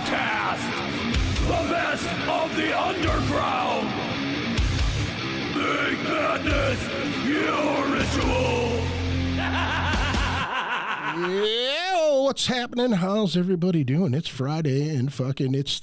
Podcast, the best of the underground. Make madness your ritual. Yeah, what's happening? How's everybody doing? It's Friday and fucking it's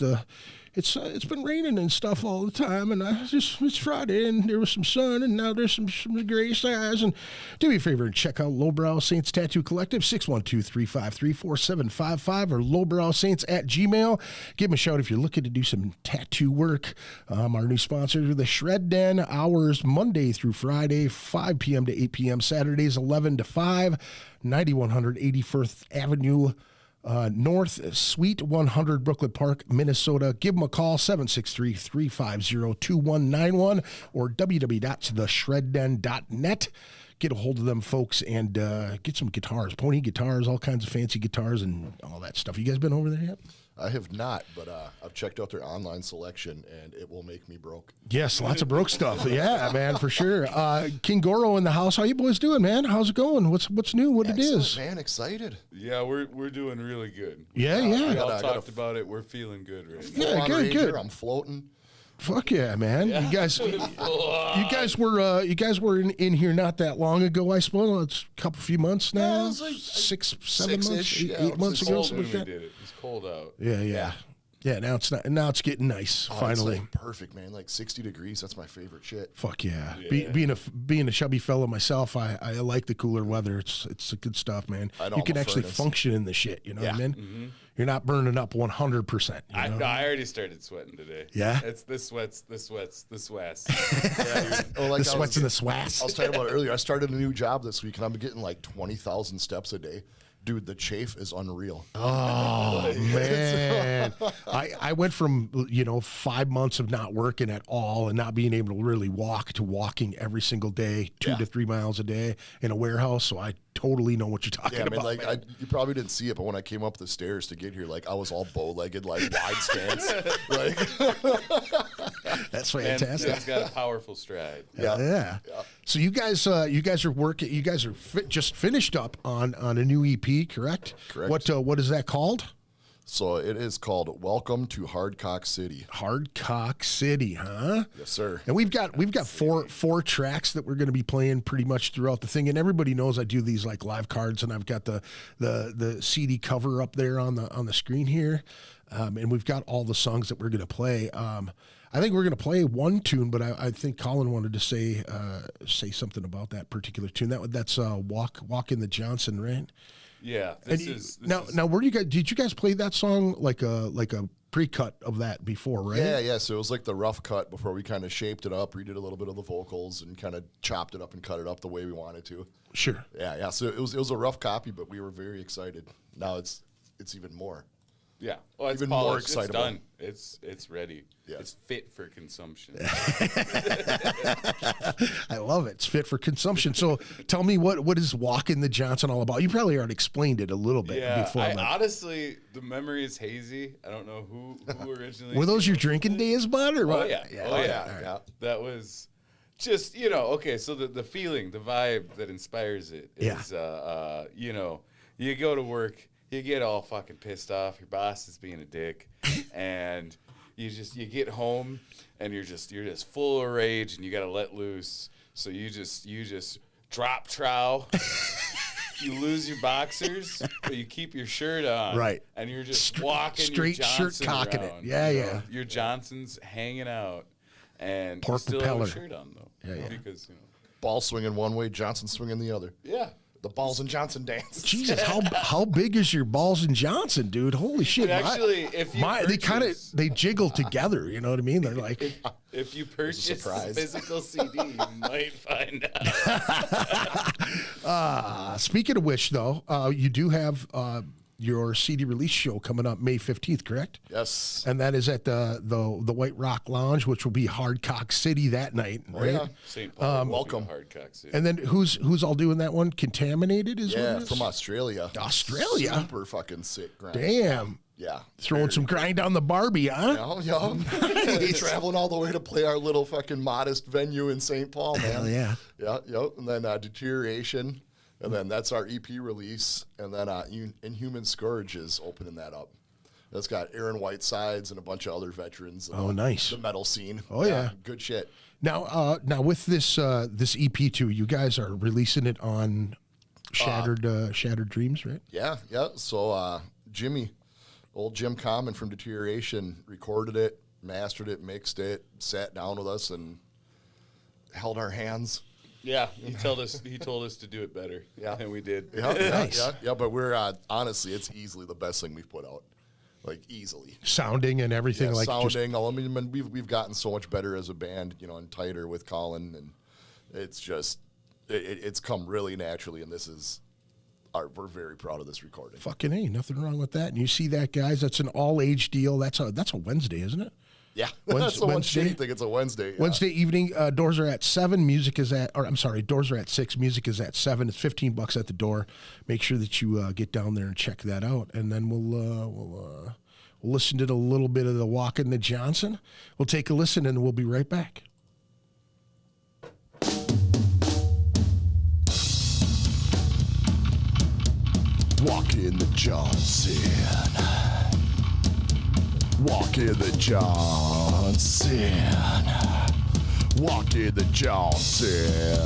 been raining and stuff all the time, and it's Friday and there was some sun and now there's some gray skies. And do me a favor and check out Lowbrow Saints Tattoo Collective, 612-353-4755 or lowbrowsaints@gmail. Give them a shout if you're looking to do some tattoo work. Our new sponsors are the Shred Den, hours Monday through Friday, 5 p.m. to 8 p.m. Saturdays 11 to 5, 9100 81st Avenue North, Suite 100, Brooklyn Park, Minnesota. Give them a call, 763-350-2191 or www.theshredden.net. Get a hold of them folks and get some guitars, pony guitars, all kinds of fancy guitars and all that stuff. You guys been over there yet? I have not, but I've checked out their online selection, and it will make me broke. Yes, lots of broke stuff. Yeah, man, for sure. King GORO in the house. How you boys doing, man? How's it going? What's new? What Excellent, it is? Man, excited. Yeah, we're doing really good. Yeah. We all talked about it. We're feeling good right now. Yeah, good. I'm floating. Fuck yeah, man! Yeah. You guys were in here not that long ago. I suppose it's a few months now. Yeah, it was like 6, 7 months, yeah, 8 months ago. Cold when Something we like did it. It's cold out. Yeah. Now it's not. Now it's getting nice. Finally, it's like perfect, man. Like 60 degrees. That's my favorite shit. Fuck yeah! Yeah. Being a chubby fellow myself, I like the cooler weather. It's good stuff, man. You can actually function in the shit. You know what I mean? Mm-hmm. You're not burning up 100%. I already started sweating today. Yeah? It's the sweats. Oh, like the sweats and the swass. I was talking about it earlier. I started a new job this week, and I'm getting like 20,000 steps a day. Dude, the chafe is unreal. Oh, man. I went from, 5 months of not working at all and not being able to really walk to walking every single day, 2 to 3 miles a day in a warehouse. So I totally know what you're talking about. You probably didn't see it, but when I came up the stairs to get here, I was all bow-legged, wide stance. That's fantastic. It's got a powerful stride. Yeah. So you guys are working. You guys are just finished up on a new EP, correct? Correct. What is that called? So it is called Welcome to Hardcock City. Hardcock City, huh? Yes, sir. And we've got four tracks that we're going to be playing pretty much throughout the thing. And everybody knows I do these live cards, and I've got the CD cover up there on the screen here. And we've got all the songs that we're going to play. I think we're going to play one tune, but I think Colin wanted to say something about that particular tune. That's Walk in the Johnson, right? Yeah. Now, where do you guys? Did you guys play that song like a pre-cut of that before, right? Yeah. So it was like the rough cut before we kind of shaped it up, redid a little bit of the vocals, and kind of chopped it up and cut it up the way we wanted to. Sure. Yeah. So it was a rough copy, but we were very excited. Now it's even more. Yeah. Well, it's even polished. more excitable. It's done. It's ready. Yeah. It's fit for consumption. I love it. It's fit for consumption. So tell me, what is Walking the Johnson all about? You probably already explained it a little bit before. Honestly, the memory is hazy. I don't know who originally. Were those your drinking days, bud, or what? Oh, yeah. Yeah. That was just, okay, so the feeling, the vibe that inspires it is, you go to work, you get all fucking pissed off, your boss is being a dick, and you get home and you're just full of rage and you got to let loose. So you just drop trow. You lose your boxers, but you keep your shirt on. Right. And you're just walking straight your Johnson shirt cocking around, it. Yeah. Your Johnson's hanging out. And Pork you still propeller. have a shirt on, though. Yeah. Because, Ball swinging one way, Johnson swinging the other. Yeah. The Balls and Johnson dance. Jesus, how big is your balls in Johnson, dude? Holy shit! But actually, they jiggle together. You know what I mean? They're like, if you purchase the surprise. physical CD, you might find out. Speaking of which, though, you do have your CD release show coming up May 15th, correct? Yes. And that is at the White Rock Lounge, which will be Hardcock City that night, right? Yeah. St. Paul, welcome. Hardcock City. And then who's all doing that one? Contaminated is what it is? From Australia. Australia? Super fucking sick grind. Damn. Yeah. Throwing some grind on the Barbie, huh? Yeah. Traveling all the way to play our little fucking modest venue in St. Paul, man. Hell yeah. Yep. And then Deterioration. And then that's our EP release. And then Inhuman Scourge is opening that up. That's got Aaron Whitesides and a bunch of other veterans. Oh, nice. The metal scene. Oh, yeah. Good shit. Now with this this EP too, you guys are releasing it on Shattered Dreams, right? Yeah. So Jimmy, old Jim Common from Deterioration, recorded it, mastered it, mixed it, sat down with us, and held our hands. Yeah, he told us to do it better. Yeah. And we did. Yeah. But we're honestly, it's easily the best thing we've put out. Like easily. Sounding and everything, like sounding. I mean, we've gotten so much better as a band, and tighter with Colin, and it's just it's come really naturally. And we're very proud of this recording. fucking A, nothing wrong with that. And you see that, guys? That's an all age deal. That's a Wednesday, isn't it? Yeah, that's the Wednesday. I think it's a Wednesday. Yeah. Wednesday evening. Doors are at 7. Doors are at 6. Music is at 7. It's $15 at the door. Make sure that you get down there and check that out. And then we'll listen to a little bit of the Walking the Johnson. We'll take a listen and we'll be right back. Walking the Johnson. Walking the Johnson. Walking the Johnson.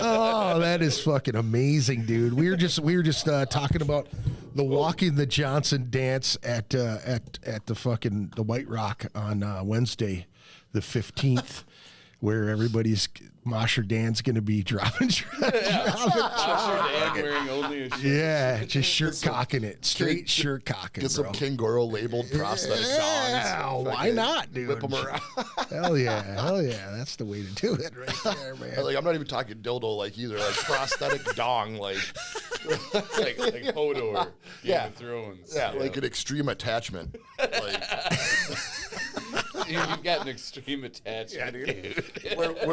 Oh, that is fucking amazing, dude. We were just talking about the Walking the Johnson dance at the White Rock on Wednesday, the 15th, where everybody's Mosher Dan's going to be dropping. Mosher Dan wearing only a shirt. Yeah, just shirt cocking it, straight shirt cocking. Get some King GORO labeled prosthetic dogs. Yeah, why not, dude? Whip them around. Hell yeah, that's the way to do it, right there, man. Like, I'm not even talking dildo like either, like prosthetic dong, like Hodor, Game of Thrones. Yeah, like an extreme attachment. Like, You've got an extreme attachment, dude.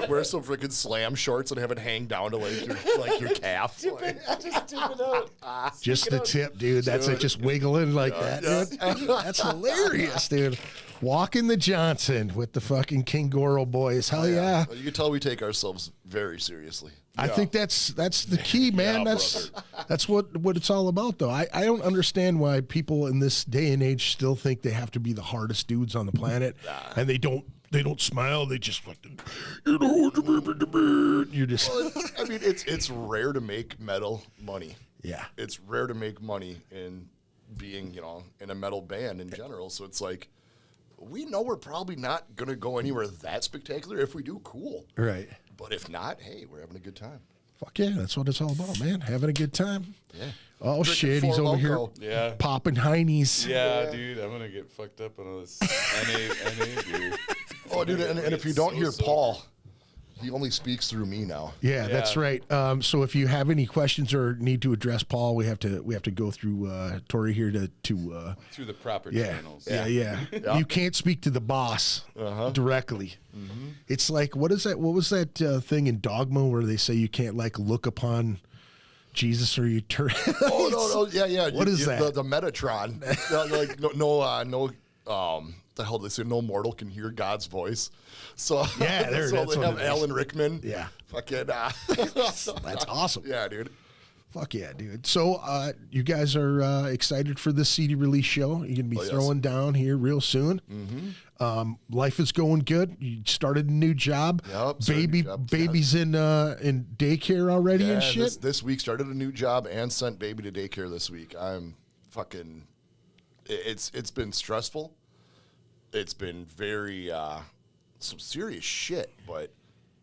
Wear some freaking slam shorts and have it hang down to your calf. Just tip it out. Just the tip, dude. That's it. Just wiggling like that, dude. That's hilarious, dude. Walking the Johnson with the fucking King Goro boys. Hell yeah. Well, you can tell we take ourselves very seriously. I think that's the key, man. That's what it's all about, though. I don't understand why people in this day and age still think they have to be the hardest dudes on the planet, and they don't smile. They just fucking, you're just. Well, I mean, it's rare to make metal money. Yeah, it's rare to make money in being, in a metal band in general. So it's like, we know we're probably not going to go anywhere that spectacular. If we do, cool. Right. But if not, hey, we're having a good time. Fuck yeah, that's what it's all about, man. Having a good time. Yeah. Oh, Drinking shit, he's over Loco. here popping heinies. Yeah, dude, I'm going to get fucked up on all this NA beer. Oh, dude, and if you don't hear Paul, he only speaks through me now. Yeah, that's right. So if you have any questions or need to address Paul, we have to go through Tori here to through the proper yeah, channels. Yeah. You can't speak to the boss directly. Mm-hmm. It's like what was that thing in Dogma where they say you can't like look upon Jesus or you turn? No, yeah. What is that? The Metatron. Like the hell they say? No mortal can hear God's voice. So yeah, so they have Alan Rickman. Yeah, fucking. That's awesome. Yeah, dude. Fuck yeah, dude. So you guys are excited for this CD release show. You're gonna be throwing down here real soon. Mm-hmm. Life is going good. You started a new job. Yep. Baby's in daycare already and shit. This week started a new job and sent baby to daycare this week. I'm fucking. It's been stressful. It's been very some serious shit, but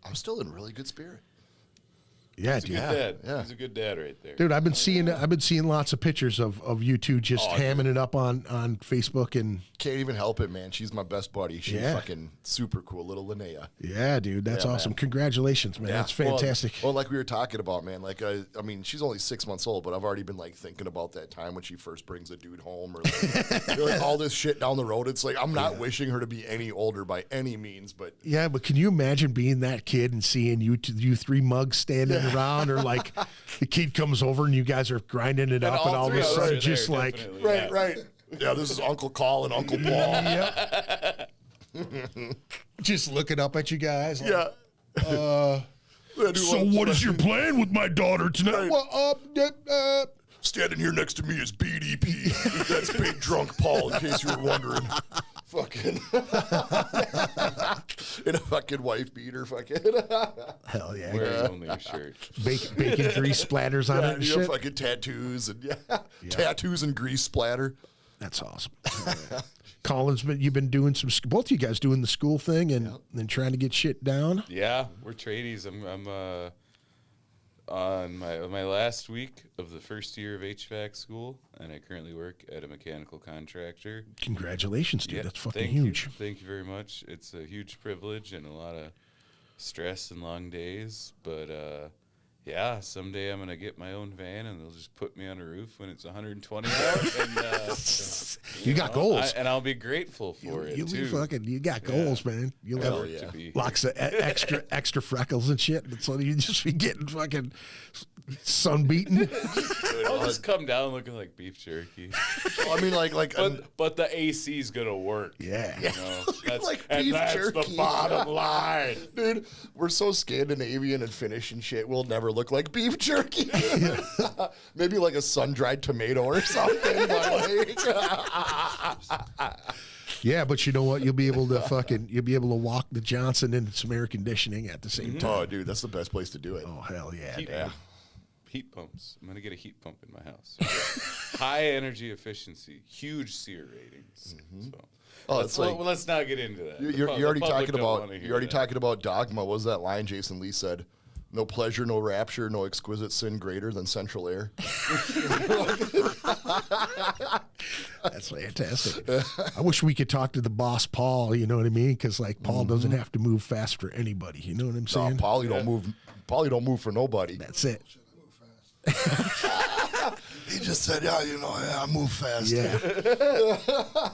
I'm still in really good spirit. Yeah, He's a dude. good dad. Yeah. He's a good dad right there. Dude, I've been seeing lots of pictures of you two just hamming it up on Facebook and Can't even help it, man. She's my best buddy. She's Yeah. fucking super cool, little Linnea. yeah, dude, that's Yeah, awesome. man. That's man. That's fantastic. Well, like we were talking about, man. Like I mean, she's only 6 months old, but I've already been like thinking about that time when she first brings a dude home, or like all this shit down the road. It's like I'm not wishing her to be any older by any means, but Yeah, but can you imagine being that kid and seeing you three mugs standing around, or like the kid comes over and you guys are grinding it up, and all of a sudden just like right. Yeah, this is Uncle Call and Uncle Paul. just looking up at you guys. Like, Yeah. So what is your plan with my daughter tonight? Well, Standing here next to me is BDP. That's Big Drunk Paul, in case you were wondering. Fucking. In a fucking wife beater, fucking. hell yeah. Wearing only a shirt. Bacon grease splatters on it and you know, shit. fucking tattoos and tattoos and grease splatter. That's awesome. Colin's you've been doing both of you guys doing the school thing and then trying to get shit down. Yeah, we're tradies. I'm on my last week of the first year of HVAC school, and I currently work at a mechanical contractor. Congratulations, dude. Yeah, That's fucking thank huge. you. Thank you very much. It's a huge privilege and a lot of stress and long days, but yeah, someday I'm gonna get my own van, and they'll just put me on a roof when it's 120 out, and You got goals. and I'll be grateful for it You'll too. be fucking. You got goals, man. You'll Hell have yeah. To be- lots of extra freckles and shit. So you just be getting fucking sunbeaten. I'll just come down looking like beef jerky. I mean, like But the AC's gonna work. Yeah. You know? That's, Like and beef that's jerky. the bottom line. dude, we're so Scandinavian and Finnish and shit. We'll never look like beef jerky. Maybe like a sun-dried tomato or something. But like, Yeah, but you know what? You'll be able to walk the Johnson in some air conditioning at the same time. oh, dude, that's the best place to do it. Oh hell yeah, Heat, dude. heat pumps. I'm gonna get a heat pump in my house. High energy efficiency, huge SEER ratings. So. Oh, it's like let's not get into that. you're already talking about that. talking about dogma. What was that line Jason Lee said? No pleasure, no rapture, no exquisite sin greater than central air. That's fantastic. I wish we could talk to the boss, Paul. You know what I mean? Because like Paul doesn't have to move fast for anybody. You know what I'm No, saying? Paulie don't move. Paulie don't move for nobody. That's it. He just said, I move fast. Yeah.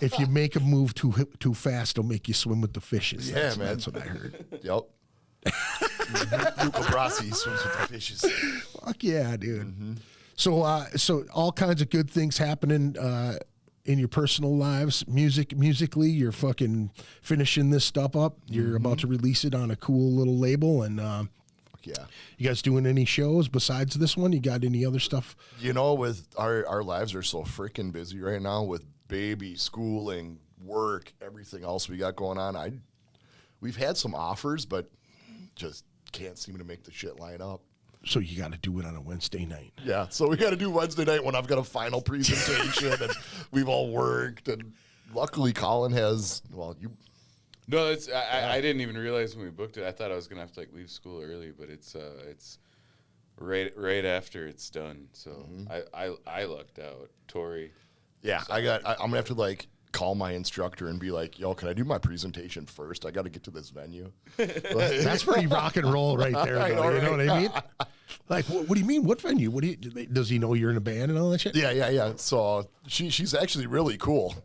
If you make a move too fast, it'll make you swim with the fishes. Yeah, man. That's what I heard. Yep. Luca Brasi swims with the fishes. Fuck yeah, dude. So all kinds of good things happening in your personal lives, musically, you're fucking finishing this stuff up. You're about to release it on a cool little label, and Yeah. you guys doing any shows besides this one? You got any other stuff? You know, with our lives are so freaking busy right now with baby, schooling, work, everything else we got going on. We've had some offers, but just can't seem to make the shit line up. So you got to do it on a Wednesday night. Yeah, so we got to do Wednesday night when I've got a final presentation and we've all worked. And luckily, Colin has. Well, you. No, it's I didn't even realize when we booked it. I thought I was gonna have to like leave school early, but it's right after it's done. So I lucked out. Tori. Yeah, I'm gonna have to like call my instructor and be like, "Yo, can I do my presentation first? I got to get to this venue." That's pretty rock and roll right there. Though, you know what I mean? Like, what do you mean? What venue? Does he know you're in a band and all that shit? Yeah. So she's actually really cool.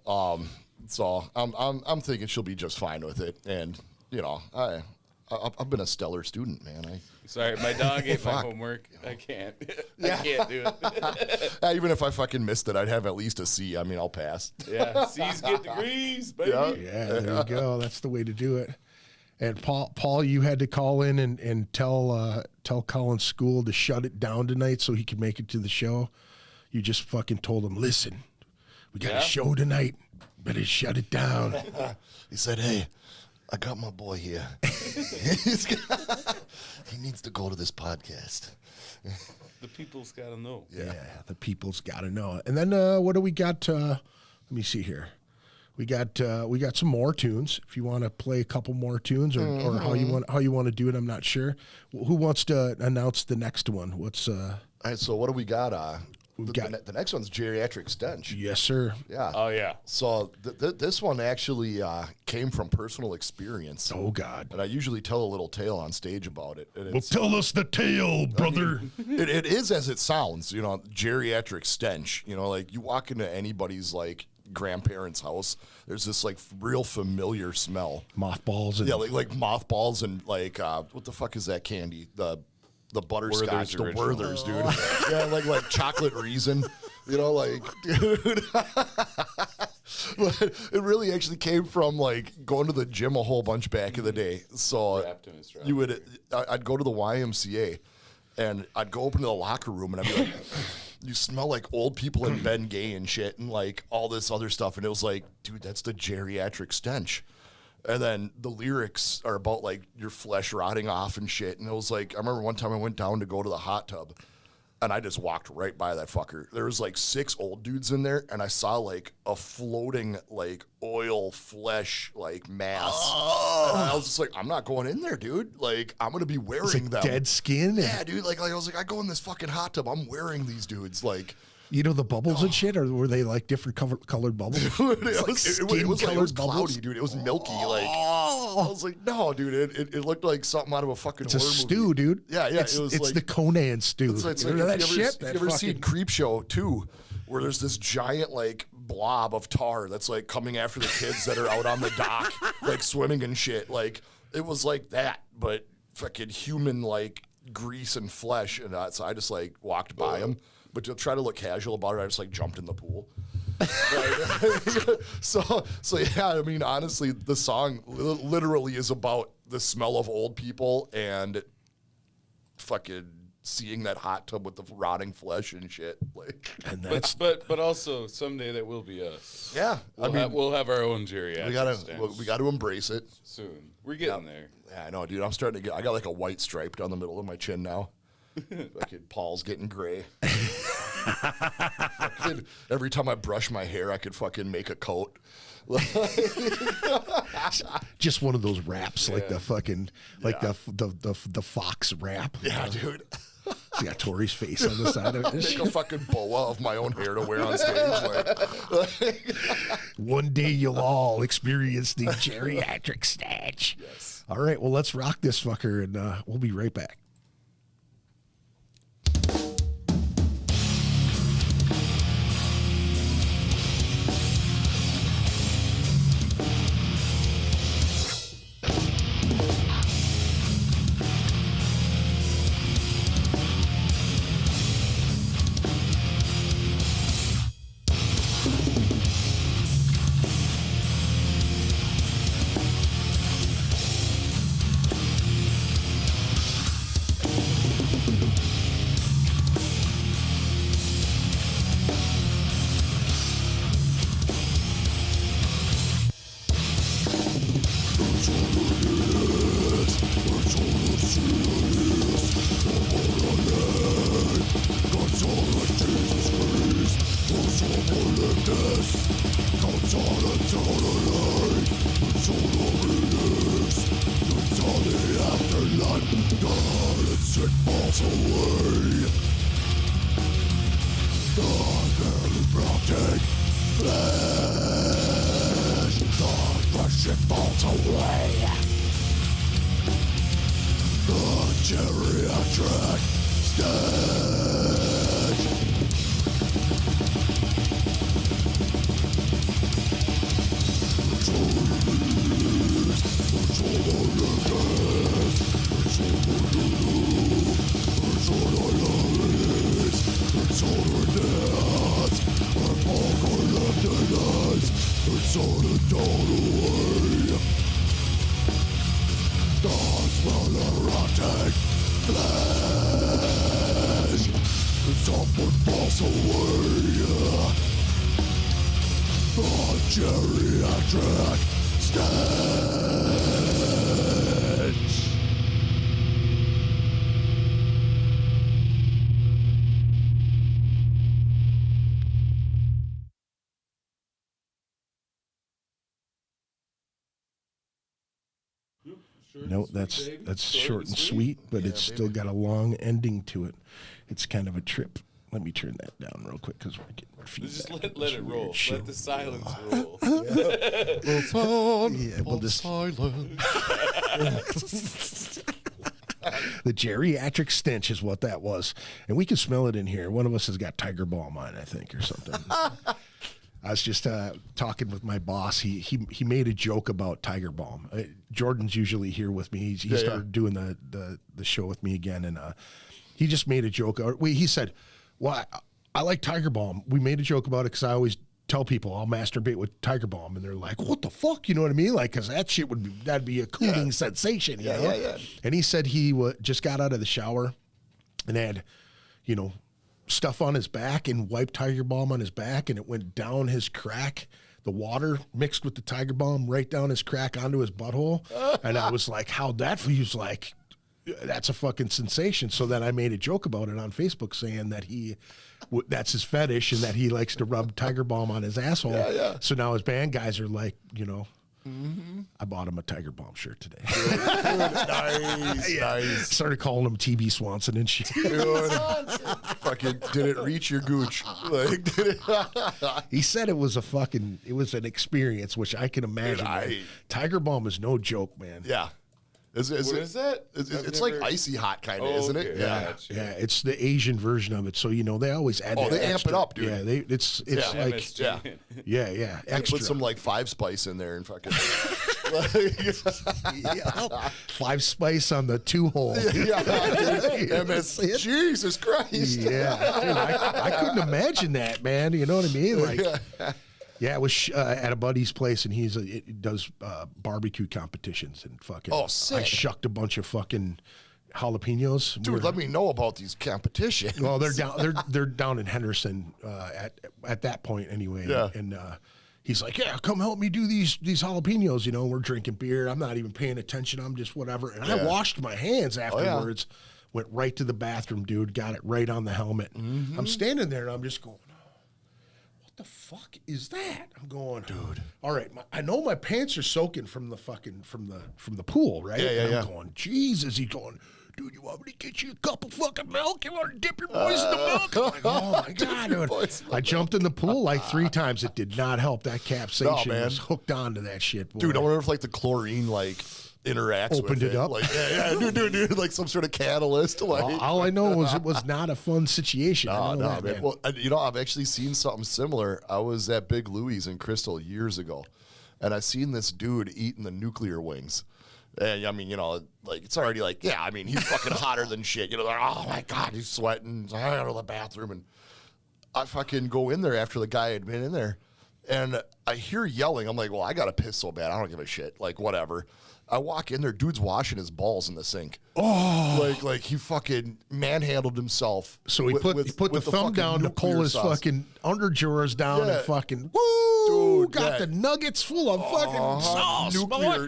So I'm thinking she'll be just fine with it. And you know, I've been a stellar student, man. Sorry, my dog ate my homework. I can't. I can't do it. Even if I fucking missed it, I'd have at least a C. I mean, I'll pass. Yeah, C's get degrees, baby. Yeah, there you go. That's the way to do it. And Paul, you had to call in and tell Colin's school to shut it down tonight so he could make it to the show. You just fucking told him, listen, we got a show tonight. Better shut it down. He said, hey, I got my boy here. He needs to go to this podcast. The people's got to know. Yeah, the people's got to know. And then what do we got? Let me see here. We got some more tunes. If you want to play a couple more tunes, or how you want to do it, I'm not sure. Who wants to announce the next one? What's All right, so what do we got? The next one's Geriatric Stench. Yes, sir. Yeah. Oh yeah. So this one actually came from personal experience. Oh God. And I usually tell a little tale on stage about it. And Well, tell us the tale, brother. it is as it sounds, you know, geriatric stench. You know, like you walk into anybody's like grandparents' house, there's this like real familiar smell. Mothballs. And Yeah, like mothballs and like what the fuck is that candy? The butterscotch, Werther's the original. Werther's, dude. Yeah, like chocolate raisin. You know, like, dude. But it really actually came from like going to the gym a whole bunch back in the day. So Wrapped in a strap. I'd go to the YMCA and I'd go open to the locker room and I'd be like, you smell like old people in Ben Gay and shit and like all this other stuff. And it was like, dude, that's the geriatric stench. And then the lyrics are about like your flesh rotting off and shit. And it was like, I remember one time I went down to go to the hot tub and I just walked right by that fucker. There was like 6 old dudes in there and I saw like a floating like oil flesh like mass. And I was just like, I'm not going in there, dude. Like I'm going to be wearing them. dead skin. Yeah, dude. Like I was like, I go in this fucking hot tub. I'm wearing these dudes. Like, You know the bubbles and shit, or were they like different colored bubbles? it was Skin-colored cloudy, dude. It was milky. Like I was like, no, dude. It looked like something out of a fucking It's a horror stew, movie. dude. Yeah. It's, It was it's like the Conan stew. it's You like know if that you ever, shit? if you ever seen Creep Show 2, where there's this giant like blob of tar that's like coming after the kids that are out on the dock, like swimming and shit. Like it was like that, but fucking human like grease and flesh. And so I just like walked by him. But to try to look casual about it, I just like jumped in the pool. So yeah, I mean, honestly, the song literally is about the smell of old people and fucking seeing that hot tub with the rotting flesh and shit. Like, And that's But also someday that will be us. yeah, We'll have our own geriatric we gotta embrace it. soon. We're getting there. Yeah, I know, dude. I'm starting to I got like a white stripe down the middle of my chin now. Fucking Paul's getting gray. Every time I brush my hair, I could fucking make a coat. just one of those wraps, like the fucking, like the fox wrap. Yeah, dude. It's got Tori's face on the side of Make it. a fucking boa of my own hair to wear on stage. One day you'll all experience the geriatric stench. Yes. All right, well, let's rock this fucker, and we'll be right back. No, that's short and sweet, but it's still got a long ending to it. It's kind of a trip. Let me turn that down real quick because we're getting feedback. Just let it roll. Shit. Let the silence roll. Yeah, we'll just the geriatric stench is what that was, and we can smell it in here. One of us has got tiger balm on, I think, or something. I was just talking with my boss. He made a joke about tiger balm. Jordan's usually here with me. He started doing the show with me again, and he just made a joke. He said, "Well, I like tiger balm." We made a joke about it because I always tell people I'll masturbate with tiger balm, and they're like, "What the fuck?" You know what I mean? Like, because that shit that'd be a cooling sensation. You know? Yeah. And he said he just got out of the shower and had, stuff on his back and wiped tiger balm on his back, and it went down his crack. The water mixed with the tiger balm right down his crack onto his butthole. And I was like, how'd that feel? He was like, that's a fucking sensation. So then I made a joke about it on Facebook saying that that's his fetish and that he likes to rub tiger balm on his asshole. Yeah. So now his band guys are like, I bought him a tiger balm shirt today. Nice. Started calling him TB Swanson and shit. Fucking did it reach your gooch? Like, did it? He said it was an experience, which I can imagine. Dude, tiger balm is no joke, man. Yeah. What is that? It's like icy hot kind of, isn't it? Okay. Yeah. Yeah, it's the Asian version of it. So they always add. Oh, that they extra. amp it up, dude. Yeah, it's like MSG. yeah, extra. Put some like 5 spice in there and fucking 5 spice on the 2-hole. Jesus Christ. Yeah, dude, I couldn't imagine that, man. You know what I mean? Like, yeah, it was at a buddy's place, and he does barbecue competitions and fucking. Oh, sick. I shucked a bunch of fucking jalapenos. Dude, let me know about these competitions. Well, they're down in Henderson at that point anyway. Yeah. And he's like, "Yeah, come help me do these jalapenos." We're drinking beer. I'm not even paying attention. I'm just whatever. And I washed my hands afterwards. Went right to the bathroom, dude. Got it right on the helmet. Mm-hmm. I'm standing there and I'm just going, "What the fuck is that?" I'm going, dude. All right, I know my pants are soaking from the pool, right? Yeah. I'm going, Jesus. He's going, "Dude, you want me to get you a cup of fucking milk? You want to dip your boys in the milk?" I'm like, "Oh my God, dude." I jumped in the pool like 3 times. It did not help. That capsaicin was hooked onto that shit, boy. Dude, I wonder if like the chlorine interacts Opened with it up. Like, dude, like some sort of catalyst. Like, all I know was it was not a fun situation. no, man. Well, I've actually seen something similar. I was at Big Louie's in Crystal years ago, and I seen this dude eating the nuclear wings. And I mean, it's already he's fucking hotter than shit. Like, oh my God, he's sweating. I gotta go to the bathroom, and I fucking go in there after the guy had been in there, and I hear yelling. I'm like, well, I gotta piss so bad. I don't give a shit. Like, whatever. I walk in there, dude's washing his balls in the sink. Oh, like he fucking manhandled himself. So he put the thumb down to pull his fucking underdrawers down and fucking dude, got the nuggets full of fucking sauce,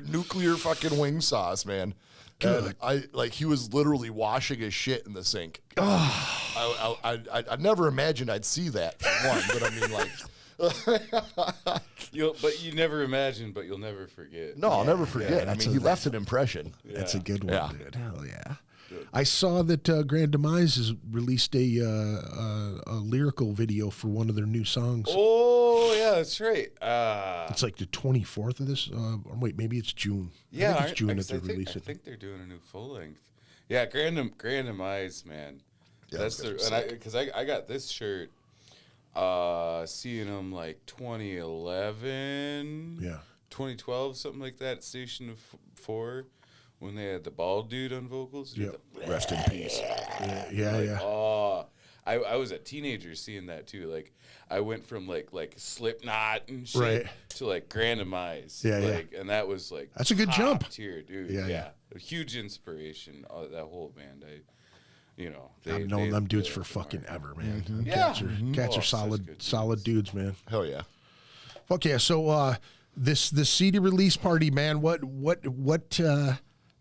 nuclear fucking wing sauce, man. Good. And he was literally washing his shit in the sink. I never imagined I'd see that for one, but I mean But you never imagine, but you'll never forget. No, I'll never forget. Yeah, I mean, he left an impression. That's a good one, Yeah. dude. Hell yeah. I saw that Grand Demise has released a lyrical video for one of their new songs. Oh yeah, that's right. It's like the 24th of this. Or wait, maybe it's June. Yeah, I think it's June that they're I releasing. think they're doing a new full length. Yeah, Grand Demise, man. Yeah, That's those their, guys are and because I got this shirt, seeing them like 2011, Yeah. 2012, something like that. Station 4, when they had the bald dude on vocals. Dude, Yep. Rest in peace. Yeah. Oh, I was a teenager seeing that too. Like I went from like Slipknot and shit Right. to like Grand Demise. Yeah, yeah. like, and that was like That's a good top jump. tier, dude. Yeah, Yeah, yeah. a huge inspiration. That whole band. I've known them dudes for fucking ever, man. Yeah. Cats are Oh, such good solid dudes, man. Hell yeah. Fuck yeah. So this CD release party, man. What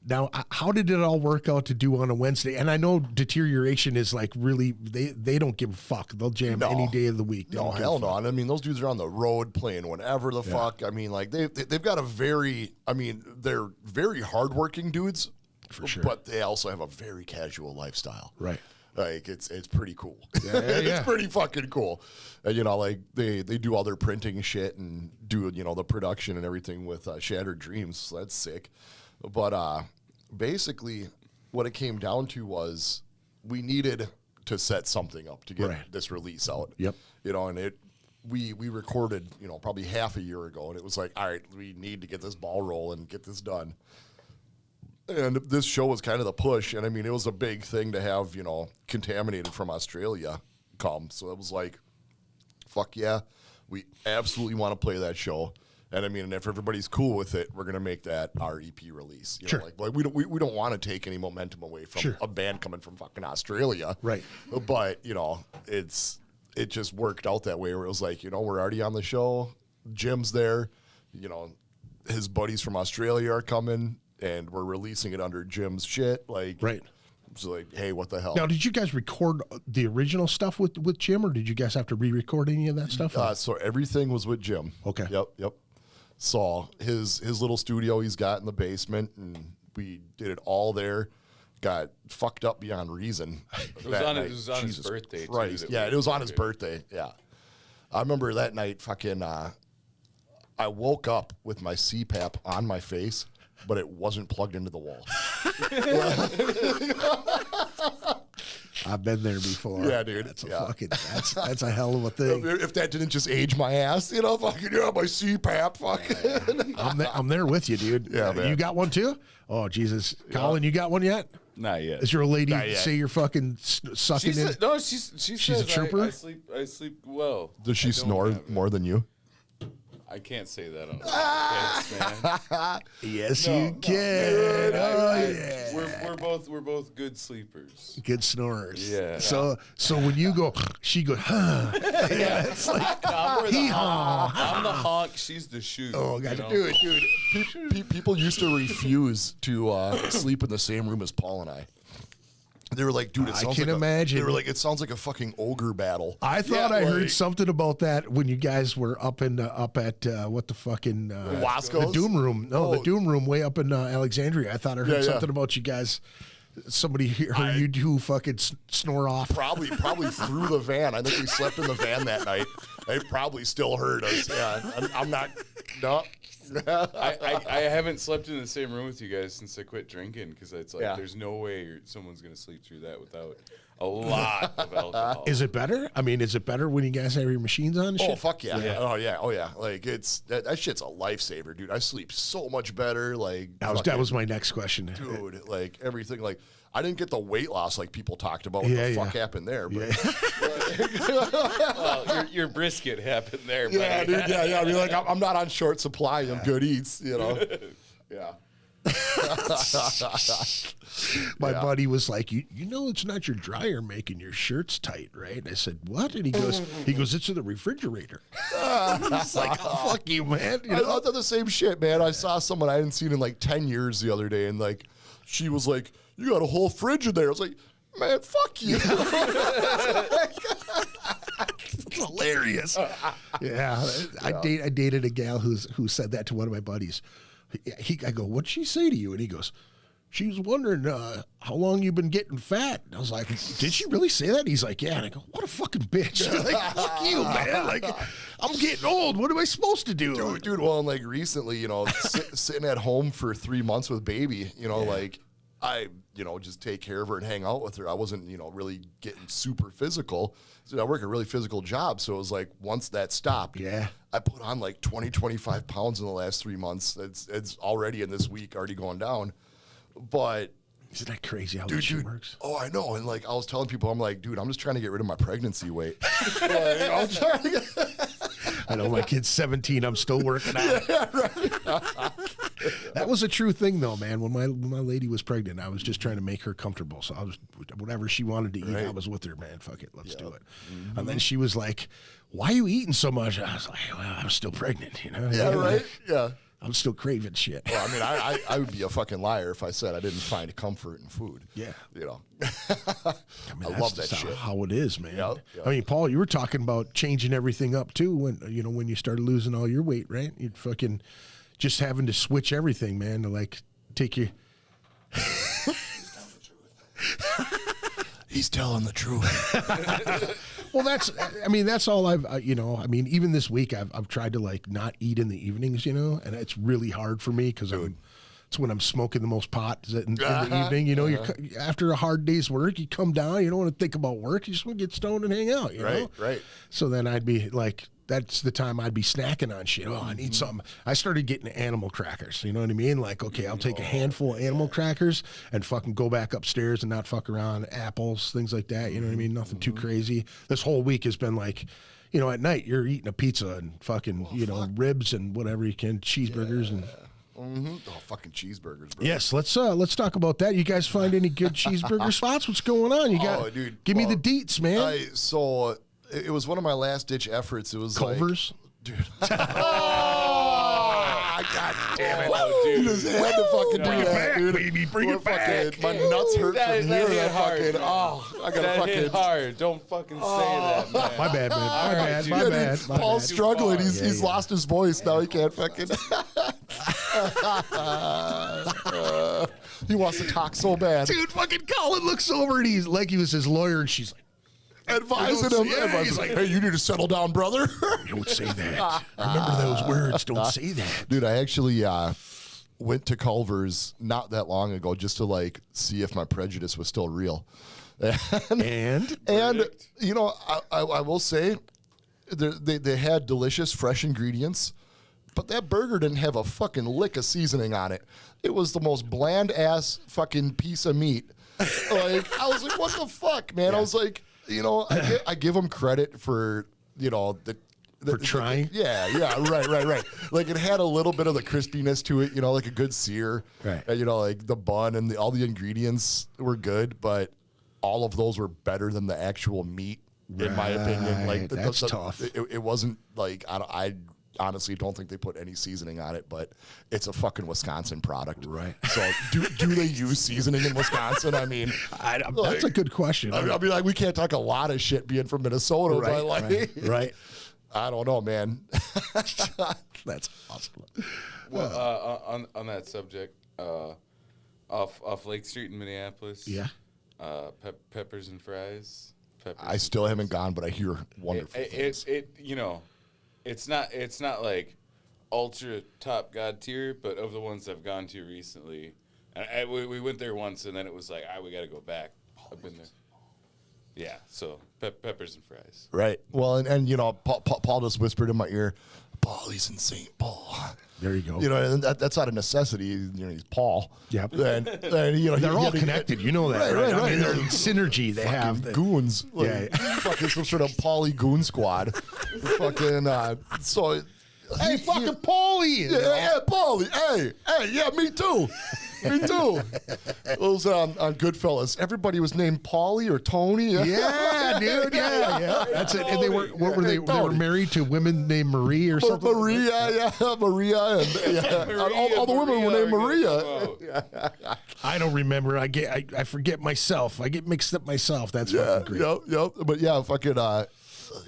now? How did it all work out to do on a Wednesday? And I know Deterioration is like really they don't give a fuck. They'll jam No. any day of the week. They No, don't give a hell no. fuck. And I mean, those dudes are on the road playing whenever the fuck. I mean, like they've got a very, I mean, they're very hardworking dudes, For sure. but they also have a very casual lifestyle. Right. Like it's pretty cool. Yeah. It's pretty fucking cool. And, like they do all their printing shit and do the production and everything with Shattered Dreams. So that's sick. But basically, what it came down to was we needed to set something up to get Right. this release out. Yep. And we recorded probably half a year ago, and it was like, all right, we need to get this ball rolling, get this done. And this show was kind of the push. And I mean, it was a big thing to have, Contaminated from Australia come. So it was like, fuck yeah, we absolutely want to play that show. And I mean, if everybody's cool with it, we're going to make that our EP release. Sure. Like we don't want to take any momentum away from Sure. a band coming from fucking Australia. Right. But, it just worked out that way where it was like, we're already on the show. Jim's there. His buddies from Australia are coming. And we're releasing it under Jim's shit. Like, Right. So like, hey, what the hell? Now, did you guys record the original stuff with Jim, or did you guys have to re-record any of that stuff? So everything was with Jim. Okay. Yep. So his little studio he's got in the basement, and we did it all there. Got fucked up beyond reason. It was on his birthday, too, Christ. that Yeah, we it was on his recorded. birthday. Yeah. I remember that night fucking I woke up with my CPAP on my face, but it wasn't plugged into the wall. I've been there before. Yeah, dude. That's a Yeah. fucking that's a hell of a thing. If that didn't just age my ass, fucking my CPAP, fucking. I'm there with you, dude. Yeah, man. You got one too? Oh Jesus, Colin, you got one yet? Not yet. Is your old lady Not yet. say you're fucking sucking She in? said, no, she She's a says trooper? I sleep well. Does she I don't snore have it. more than you? I can't say that on the podcast, man. Yes, No, you no, can. man, Oh yeah. We're both good sleepers. Good snorers. Yeah. So when you go, she goes, huh. Yeah, it's like, No, I'm hee-haw. I'm the honk. She's the shoot. Oh, God, Dude. People used to refuse to sleep in the same room as Paul and I. They were like, dude, it I sounds can like imagine. They were like, it sounds like a fucking ogre battle. I thought Yeah, I heard like- something about that when you guys were up at what the fucking Wasco's? the Doom Room. No, the Oh. Doom Room way up in Alexandria. I thought I heard Yeah, yeah. something about you guys. Somebody heard you do fucking snore off. Probably through the van. I think we slept in the van that night. They probably still heard us. Yeah, I'm not. No. I haven't slept in the same room with you guys since I quit drinking because it's like Yeah. there's no way someone's gonna sleep through that without a lot of alcohol. Is it better? I mean, is it better when you guys have your machines on and Oh shit? fuck yeah. Oh yeah. Like it's that shit's a lifesaver, dude. I sleep so much better. Like That fucking- was my next question. dude. Like everything. Like I didn't get the weight loss like people talked about. What Yeah, the yeah. fuck happened there? But Well, your brisket happened there, buddy. yeah, dude. Yeah. I mean, like I'm not on short supply of good eats. Yeah. My buddy was like, you know, it's not your dryer making your shirts tight, right? And I said, what? And he goes, it's in the refrigerator. It's like, oh, fuck you, man. You I know? thought the same shit, man. I saw someone I hadn't seen in like 10 years the other day, and like she was like, "You got a whole fridge in there." I was like, "Man, fuck you." It's hilarious. Yeah, I dated a gal who said that to one of my buddies. I go, what'd she say to you? And he goes, she was wondering how long you've been getting fat. And I was like, did she really say that? He's like, yeah. And I go, what a fucking bitch. Like, fuck you, man. Like, I'm getting old. What am I supposed to do? Dude, well, and like recently, you know, sitting at home for 3 months with baby, you know, like I, you know, just take care of her and hang out with her. I wasn't, you know, really getting super physical. So I work a really physical job. So it was like once that stopped, I put on like 20, 25 pounds in the last 3 months. It's already in this week, already going down. But isn't that crazy how this shit works? Oh, I know. And like I was telling people, I'm like, dude, I'm just trying to get rid of my pregnancy weight. Like, I'm trying to I know my kid's 17. I'm still working out. Yeah, right. That was a true thing, though, man. When my lady was pregnant, I was just trying to make her comfortable. So I was whatever she wanted to eat, I was with her, man. Fuck it, let's do it. Mm-hmm. And then she was like, "Why are you eating so much?" I was like, "Well, I'm still pregnant, you know." Yeah, right. Yeah. I'm still craving shit. Well, I mean, I would be a fucking liar if I said I didn't find comfort in food. Yeah. You know. I love that shit. How it is, man. Yep. I mean, Paul, you were talking about changing everything up too when you started losing all your weight, right? You'd fucking just having to switch everything, man, to like take you. He's telling the truth. Well, that's all I've, even this week I've tried to like not eat in the evenings, and it's really hard for me because it's when I'm smoking the most pot in the evening. You're after a hard day's work, you come down, you don't want to think about work, you just want to get stoned and hang out, you know? Right. So then I'd be like, that's the time I'd be snacking on shit. Oh, I need something. I started getting animal crackers. You know what I mean? Like, okay, I'll take a handful of animal crackers and fucking go back upstairs and not fuck around. Apples, things like that. You know what I mean? Nothing too crazy. This whole week has been like, at night you're eating a pizza and fucking, ribs and whatever you can, cheeseburgers and. Mm-hmm. Oh, fucking cheeseburgers, bro. Yes, let's talk about that. You guys find any good cheeseburger spots? What's going on? You got, dude, give me the deets, man. It was one of my last ditch efforts. It was Culver's, dude. God damn it, dude! You just had to fucking do that, dude. Baby, bring it back. My nuts hurt from here. Hit hard, fucking. I gotta that fucking. Hit hard. Don't fucking say that, man. My bad, man. My bad. Paul's struggling. He's lost his voice now. He can't fucking. He wants to talk so bad. Dude, fucking Colin looks over and he's like he was his lawyer, and she's like advising him. He's like, hey, you need to settle down, brother. Don't say that. Remember those words. Don't say that. Dude, I actually went to Culver's not that long ago just to like see if my prejudice was still real. And I will say they had delicious fresh ingredients, but that burger didn't have a fucking lick of seasoning on it. It was the most bland ass fucking piece of meat. Like, I was like, what the fuck, man? Yeah. I was like, I give them credit for, for trying. Right. Like, it had a little bit of the crispiness to it, like a good sear. Right. Like the bun and all the ingredients were good, but all of those were better than the actual meat, in my opinion. Like, that's tough. It wasn't like, I honestly don't think they put any seasoning on it, but it's a fucking Wisconsin product. Right. So do they use seasoning in Wisconsin? I mean, that's a good question. I mean, like, we can't talk a lot of shit being from Minnesota, but like, right. I don't know, man. That's awesome. Well, on that subject, off Lake Street in Minneapolis. Yeah. Peppers and fries. I still haven't gone, but I hear wonderful things. It's not like ultra top god tier, but of the ones I've gone to recently, and we went there once, and then it was like, we got to go back. I've been there. Yeah, so peppers and fries. Right. Well, and Paul just whispered in my ear, Paul, he's in St. Paul. There you go. And that's not a necessity. He's Paul. Yep. And they're all connected. You know that, right? Right. I mean, they're in synergy. They have goons. Like, fucking some sort of Paulie goon squad. Fucking so. Hey, fucking Paulie. Yeah, Paulie. Hey, yeah, me too. Me too. It was on Goodfellas. Everybody was named Paulie or Tony. Yeah, dude. Yeah. That's it. And they were. What were they? They were married to women named Marie or something. Maria, Maria, and all the women were named Maria. I don't remember. I forget myself. I get mixed up myself. That's fucking great. Yep. But yeah, fucking.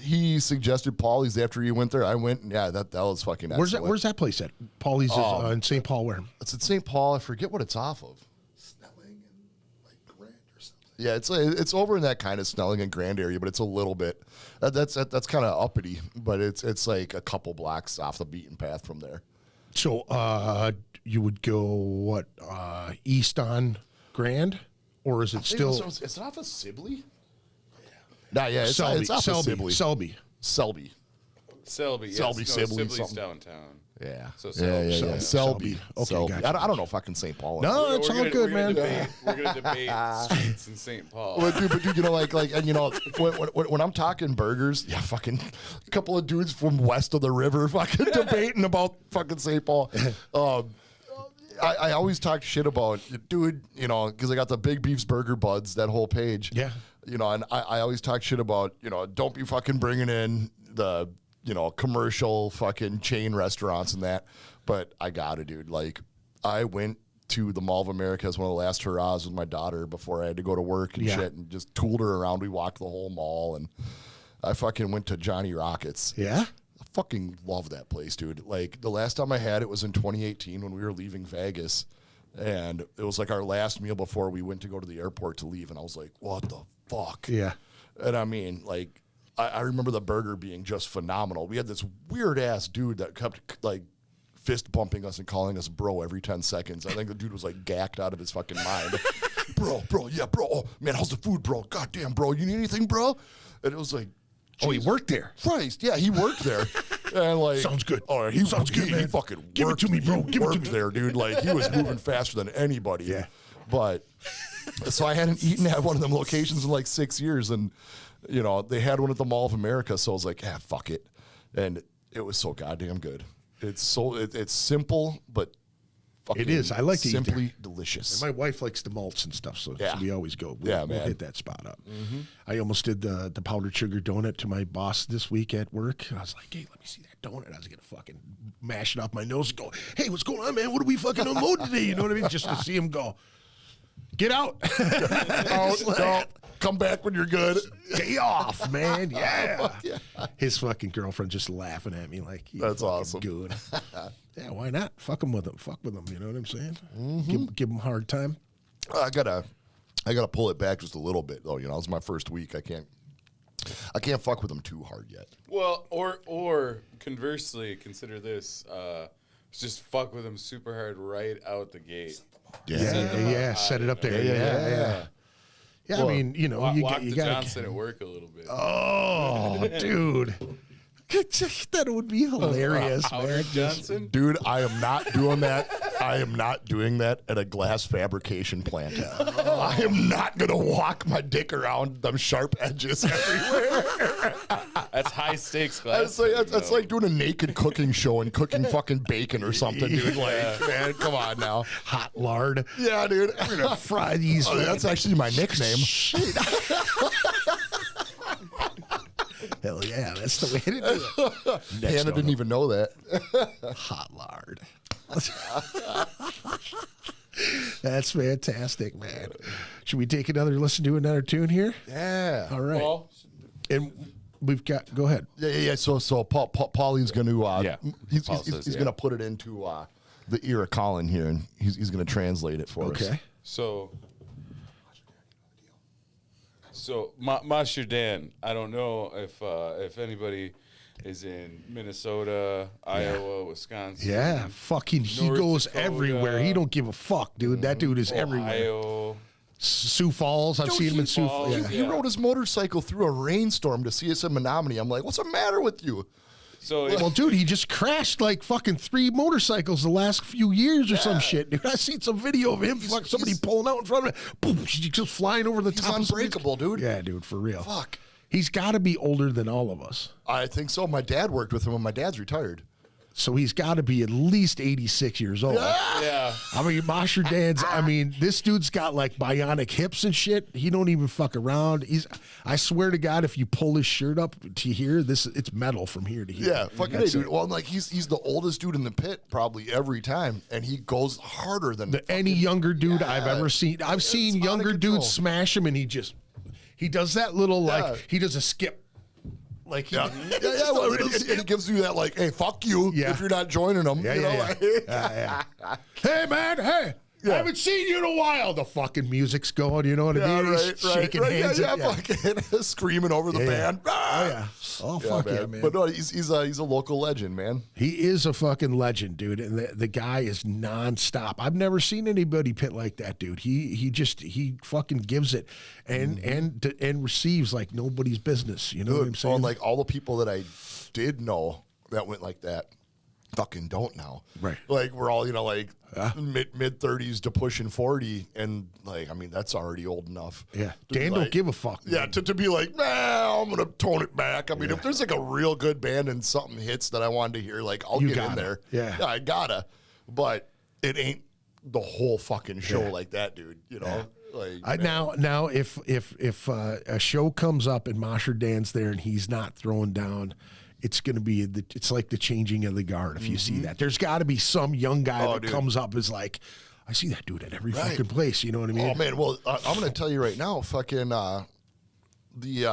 he suggested Paulie's after he went there. I went, and yeah, that was fucking excellent. Where's that place at? Paulie's is in St. Paul. Where? It's in St. Paul. I forget what it's off of. Snelling and like Grand or something. Yeah, it's over in that kind of Snelling and Grand area, but it's a little bit. That's kind of uppity, but it's like a couple blocks off the beaten path from there. So you would go what east on Grand, or is it still? It's off of Sibley. Nah, yeah, it's Selby, off Selby, of Sibley. Selby. Selby. Selby, yes. Selby, no, Sibley, Sibley's something. downtown. Yeah. So yeah. Selby. Selby. Okay, Selby. gotcha. I don't know fucking St. Paul. No, it's all good, man. We're gonna debate streets in St. Paul. But dude, you know, like, and you know, when I'm talking burgers, yeah, fucking a couple of dudes from west of the river, fucking debating about fucking St. Paul. I always talk shit about, dude, you know, because I got the Big Beef's Burger Buds, that whole page. Yeah. You know, and I always talk shit about, you know, don't be fucking bringing in the, you know, commercial fucking chain restaurants and that. But I got it, dude. Like, I went to the Mall of America as one of the last hurrahs with my daughter before I had to go to work and shit, and just tooled her around. We walked the whole mall, and I fucking went to Johnny Rockets. Yeah. I fucking love that place, dude. Like, the last time I had it was in 2018 when we were leaving Vegas, and it was like our last meal before we went to go to the airport to leave, and I was like, what the fuck? Yeah. And I mean, like, I remember the burger being just phenomenal. We had this weird ass dude that kept like fist bumping us and calling us bro every 10 seconds. I think the dude was like gacked out of his fucking mind. bro, yeah, bro. Oh, man, how's the food, bro? Goddamn, bro. You need anything, bro? And it was like, oh, he worked there. Christ, yeah, he worked there. And like, Sounds good. Oh, Sounds good, man. He fucking Give worked, it to me, bro. Give it to worked me. there, dude. Like, he was moving faster than anybody. Yeah. But so I hadn't eaten at one of them locations in like 6 years, and you know, they had one at the Mall of America, so I was like, yeah, fuck it. And it was so goddamn good. It's simple, but fucking It is. I like to eat simply there. delicious. My wife likes the malts and stuff, so Yeah. we always go. Yeah, We'll man. hit that spot up. I almost did the powdered sugar donut to my boss this week at work. I was like, hey, let me see that donut. I was going to fucking mash it off my nose and go, hey, what's going on, man? What are we fucking unload today? You know what I mean? Just to see him go, get out. No, come back when you're good. Stay off, man. Yeah. Yeah. His fucking girlfriend just laughing at me like, you That's fucking awesome. Good. Yeah, why not? Fuck him with him. Fuck with him. You know what I'm saying? Give him a hard time. I gotta pull it back just a little bit though. You know, it's my first week. I can't fuck with them too hard yet. Well, or conversely, consider this: just fuck with them super hard right out the gate. Yeah, set it up there. Yeah. Yeah, Well, I mean, you know, Walk you the got Johnson at work a little bit. Oh, dude. That would be hilarious, Howard man. Johnson. Dude, I am not doing that. I am not doing that at a glass fabrication plant. I am not going to walk my dick around them sharp edges everywhere. That's high stakes class. That's like doing a naked cooking show and cooking fucking bacon or something, dude. Like, man, come on now. Hot lard. Yeah, dude. We're going to fry these. Oh, that's actually my nickname. Hell yeah, that's the way to do it. Hannah didn't even know that. Hot lard. That's fantastic, man. Should we take another listen to another tune here? Yeah. All right. Paul? And we've got, go ahead. Yeah. So Paulie's going to, Yeah. he's Paul says, going to put it into the ear of Colin here, and he's going to translate it for us. Okay. So, Master Dan, I don't know if anybody is in Minnesota, Iowa, Wisconsin. Yeah, fucking, he North goes Dakota, everywhere. He don't give a fuck, dude. That dude is everywhere. Ohio. Sioux Falls, I've seen him in Sioux Falls, Falls. He rode his motorcycle through a rainstorm to see us in Menominee. I'm like, what's the matter with you? So Well, dude, he just crashed like fucking 3 motorcycles the last few years or some shit, dude. I seen some video of him, somebody pulling out in front of him. Boom, he's just flying over the He's top of somebody's- unbreakable, dude. Yeah, dude, for real. Fuck. He's got to be older than all of us. I think so. My dad worked with him when my dad's retired. So he's got to be at least 86 years old. yeah. I mean, Masher Dan's, I mean, this dude's got like bionic hips and shit. He don't even fuck around. I swear to God, if you pull his shirt up to here, it's metal from here to here. Yeah, fucking A, dude. Well, like he's the oldest dude in the pit probably every time, and he goes harder than Any younger dude I've ever seen. I've seen out of younger control. dudes smash him, and he does that little Yeah. like he does a skip Like he, Yeah, well, and it gives you that like, hey, fuck you if you're not joining them. Yeah, you know? yeah. Hey, man, hey. I haven't seen you in a while. The fucking music's going, you know what I mean? He's shaking hands. Yeah, fucking screaming over the band. Oh, yeah. Oh, fuck yeah, man. But no, he's a local legend, man. He is a fucking legend, dude. And the guy is nonstop. I've never seen anybody pit like that, dude. He fucking gives it and receives like nobody's business. You know what I'm saying? And like all the people that I did know that went like that fucking don't now. Right. Like we're all, like mid 30s to pushing 40. And like, I mean, that's already old enough. Yeah. Dan don't give a fuck. Yeah. To be like, nah, I'm going to tone it back. I mean, if there's like a real good band and something hits that I wanted to hear, like I'll get in there. Yeah. I gotta. But it ain't the whole fucking show like that, dude. You know? Like Now, if a show comes up and Mosher Dan's there and he's not throwing down, it's going to be it's like the changing of the guard. If you see that, there's got to be some young guy that comes up is like, I see that dude at every fucking place. You know what I mean? Oh man, well I'm going to tell you right now, fucking the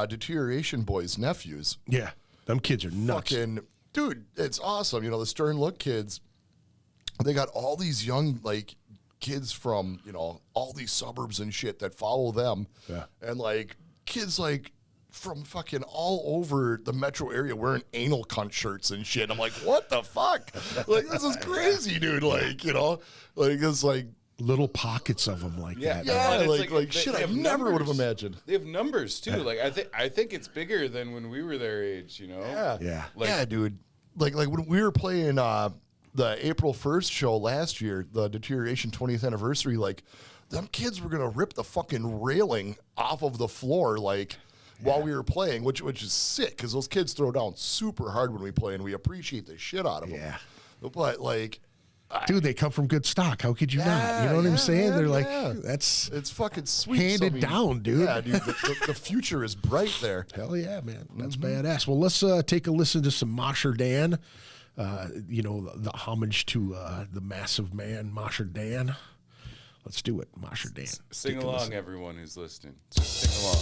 Deterioration Boys' nephews. Yeah, them kids are nuts. Fucking dude, it's awesome. The Stern Look kids. They got all these young like kids from all these suburbs and shit that follow them. Yeah, and like kids like from fucking all over the metro area wearing anal cunt shirts and shit. I'm like, what the fuck? Like, this is crazy, dude. Like, like it's like little pockets of them like that. Yeah, like shit, I never would have imagined. They have numbers too. Like I think it's bigger than when we were their age. Yeah. Like, dude. Like when we were playing the April 1st show last year, the Deterioration 20th anniversary, like them kids were gonna rip the fucking railing off of the floor, like. While we were playing, which is sick because those kids throw down super hard when we play, and we appreciate the shit out of them. Yeah, but like, dude, they come from good stock. How could you not? You know what I'm saying? Man, They're like, it's fucking sweet. Handed down, dude. Yeah, dude. The future is bright there. Hell yeah, man. That's badass. Well, let's take a listen to some Mosher Dan. The homage to the massive man, Mosher Dan. Let's do it, Mosher Dan. Sing along, everyone who's listening. Just sing along.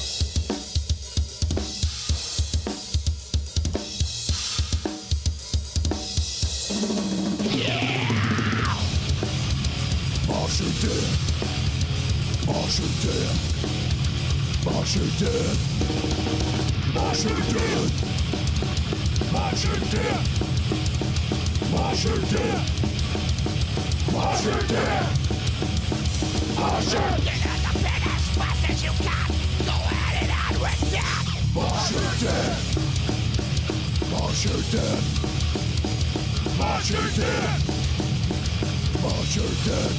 Mosher Dan, Mosher Dan, Mosher Dan, Mosher Dan, Mosher Dan, Mosher Dan, Mosher Dan, Mosher. Get in the pit as fast as you can. Go at it on with that. Mosher Dan, Mosher Dan, Mosher Dan, Mosher Dan.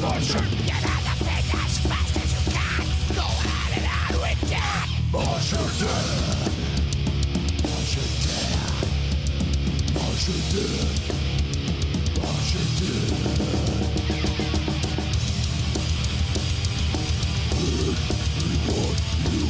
Mosher. Get out of the pit as fast as you can. Go at it on with that. Mosher Dan. Mosher Dan. Mosher Dan. Mosher Dan. We want you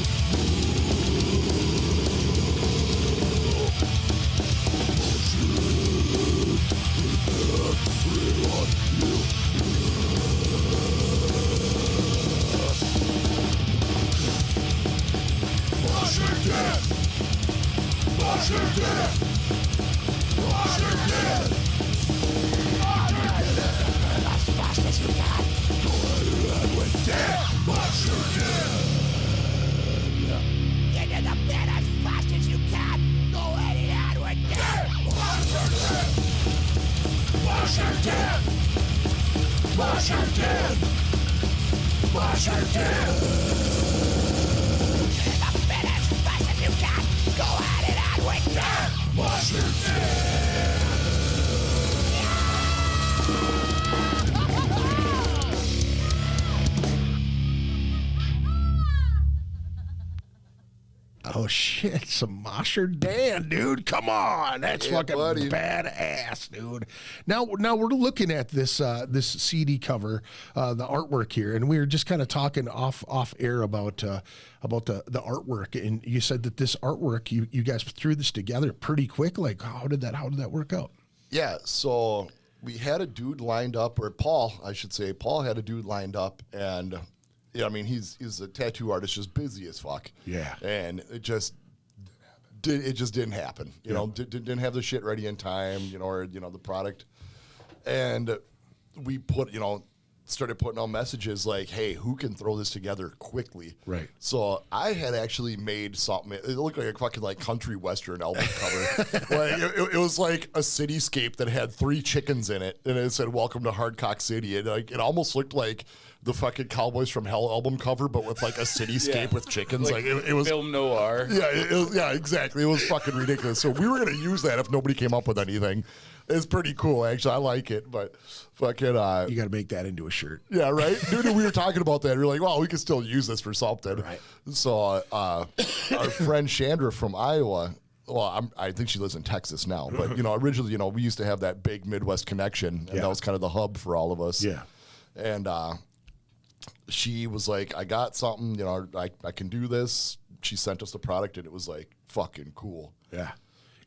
Oh shit, some Mosher Dan, dude. Come on. That's fucking badass, dude. Now we're looking at this this CD cover, the artwork here, and we were just kind of talking off air about the artwork, and you said that this artwork you guys threw this together pretty quick. Like how did that work out? Yeah, so we had a dude lined up, or Paul, I should say. Paul had a dude lined up, and yeah, I mean, he's a tattoo artist, just busy as fuck. Yeah. And it just it just didn't happen. You know, didn't have the shit ready in time. You know, or the product, and we put started putting out messages like, hey, who can throw this together quickly? Right. So I had actually made something. It looked like a fucking country western album cover. It was like a cityscape that had 3 chickens in it, and it said "Welcome to Hardcock City." And it almost looked like the fucking Cowboys from Hell album cover, but with like a cityscape with chickens. Like it was film noir. Yeah, exactly. It was fucking ridiculous. So we were gonna use that if nobody came up with anything. It's pretty cool, actually. I like it, but fucking. You got to make that into a shirt. Yeah, right. Dude, we were talking about that. We were like, well, we could still use this for something. Right. So our friend Chandra from Iowa. Well, I think she lives in Texas now, but originally, we used to have that big Midwest connection, and that was kind of the hub for all of us. Yeah. And she was like, I got something. I can do this. She sent us the product, and it was like fucking cool. Yeah.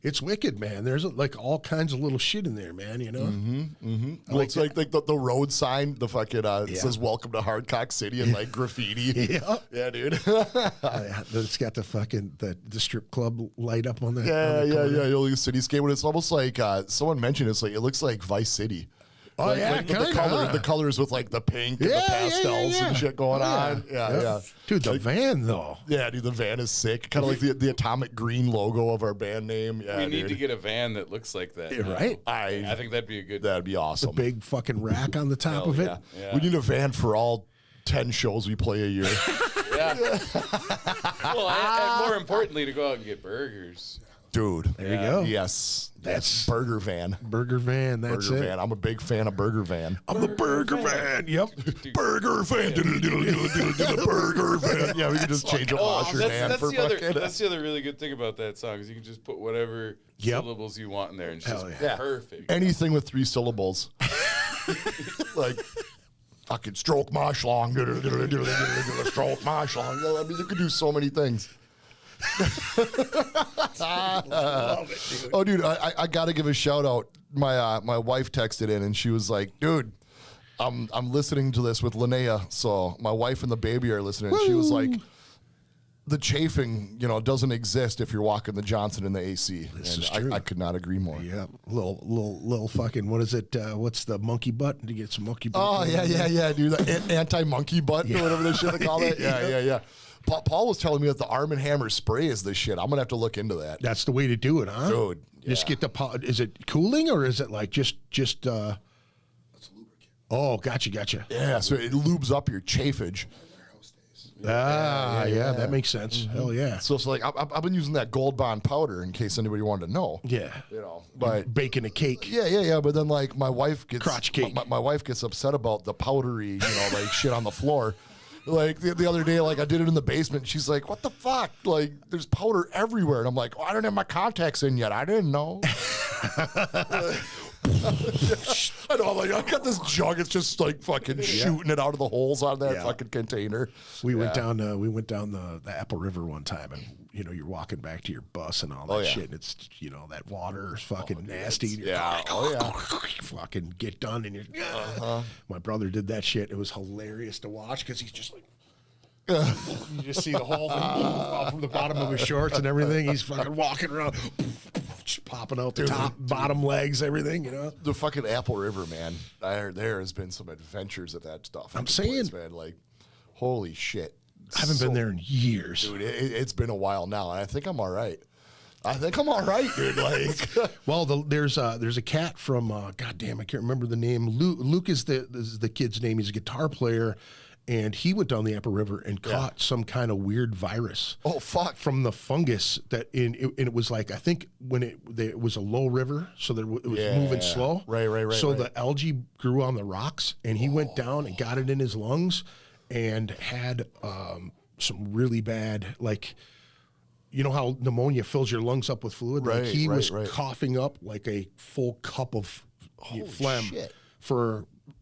It's wicked, man. There's like all kinds of little shit in there, man. Well, it's like the road sign, the fucking it says "Welcome to Hardcock City" and like graffiti. Yeah, dude. It's got the fucking the strip club light up on the Yeah. You'll use cityscape, and it's almost like someone mentioned it looks like Vice City. Oh, yeah, the colors with like the pink and the pastels and shit going on. Yeah. Dude, the van though. Yeah, dude, the van is sick. Kind of like the atomic green logo of our band name. Yeah, we need to get a van that looks like that. Yeah, right? I think that'd be a good. That'd be awesome. The big fucking rack on the top of it. Yeah. We need a van for all 10 shows we play a year. Yeah. Well, and more importantly, to go out and get burgers. Dude. There you go. Yes. That's Burger Van. Burger van. That's Burger it. Van. I'm a big fan of Burger Van. I'm the Burger Van. Yep. Burger Van. Burger Van. Yeah, we can just change a washer van for fucking. That's the other really good thing about that song is you can just put whatever syllables you want in there, and it's just perfect. Anything with 3 syllables. Like fucking stroke my schlong. Stroke my schlong. I mean, you could do so many things. Oh, dude, I gotta give a shout out. My wife texted in and she was like, "Dude, I'm listening to this with Linnea." So my wife and the baby are listening. And she was like, "The chafing, doesn't exist if you're walking the Johnson in the AC." This and is true. I could not agree more. Yeah, little fucking. What is it? What's the monkey butt? To get some monkey butt. Oh yeah, dude. The anti-monkey butt or whatever they should call it. Yeah. Paul was telling me that the Arm & Hammer spray is this shit. I'm gonna have to look into that. That's the way to do it, huh? Dude, Just get the. Is it cooling or is it like just? That's a lubricant. Oh, gotcha. Yeah, so it lubes up your chafage. Yeah, that makes sense. Hell yeah. So it's like I've been using that Gold Bond powder in case anybody wanted to know. Yeah. But baking a cake. Yeah. But then like my wife gets crotch cake. My wife gets upset about the powdery, like shit on the floor. Like the other day, like I did it in the basement. And she's like, "What the fuck? Like there's powder everywhere." And I'm like, "Oh, I don't have my contacts in yet. I didn't know." I know. I'm like, I got this jug. It's just like fucking shooting it out of the holes on that fucking container. We went down the Apple River one time, and you're walking back to your bus and all that shit, and it's that water is fucking nasty. Fucking get done, and you're. My brother did that shit. It was hilarious to watch because he's just like. You just see the whole thing off from the bottom of his shorts and everything. He's fucking walking around, just popping out the top, bottom legs, everything. The fucking Apple River, man. I heard there has been some adventures at that stuff. I'm saying, man, like, holy shit. I haven't been there in years, dude. It's been a while now, and I think I'm all right. Dude. Like, well, there's a cat from goddamn, I can't remember the name. Luke is the kid's name. He's a guitar player. And he went down the Apple River and caught some kind of weird virus. Oh fuck! From the fungus it was like, I think when it was a low river, so that it was moving slow. Right. So the algae grew on the rocks, and he went down and got it in his lungs, and had some really bad, like, how pneumonia fills your lungs up with fluid. Like he was coughing up like a full cup of phlegm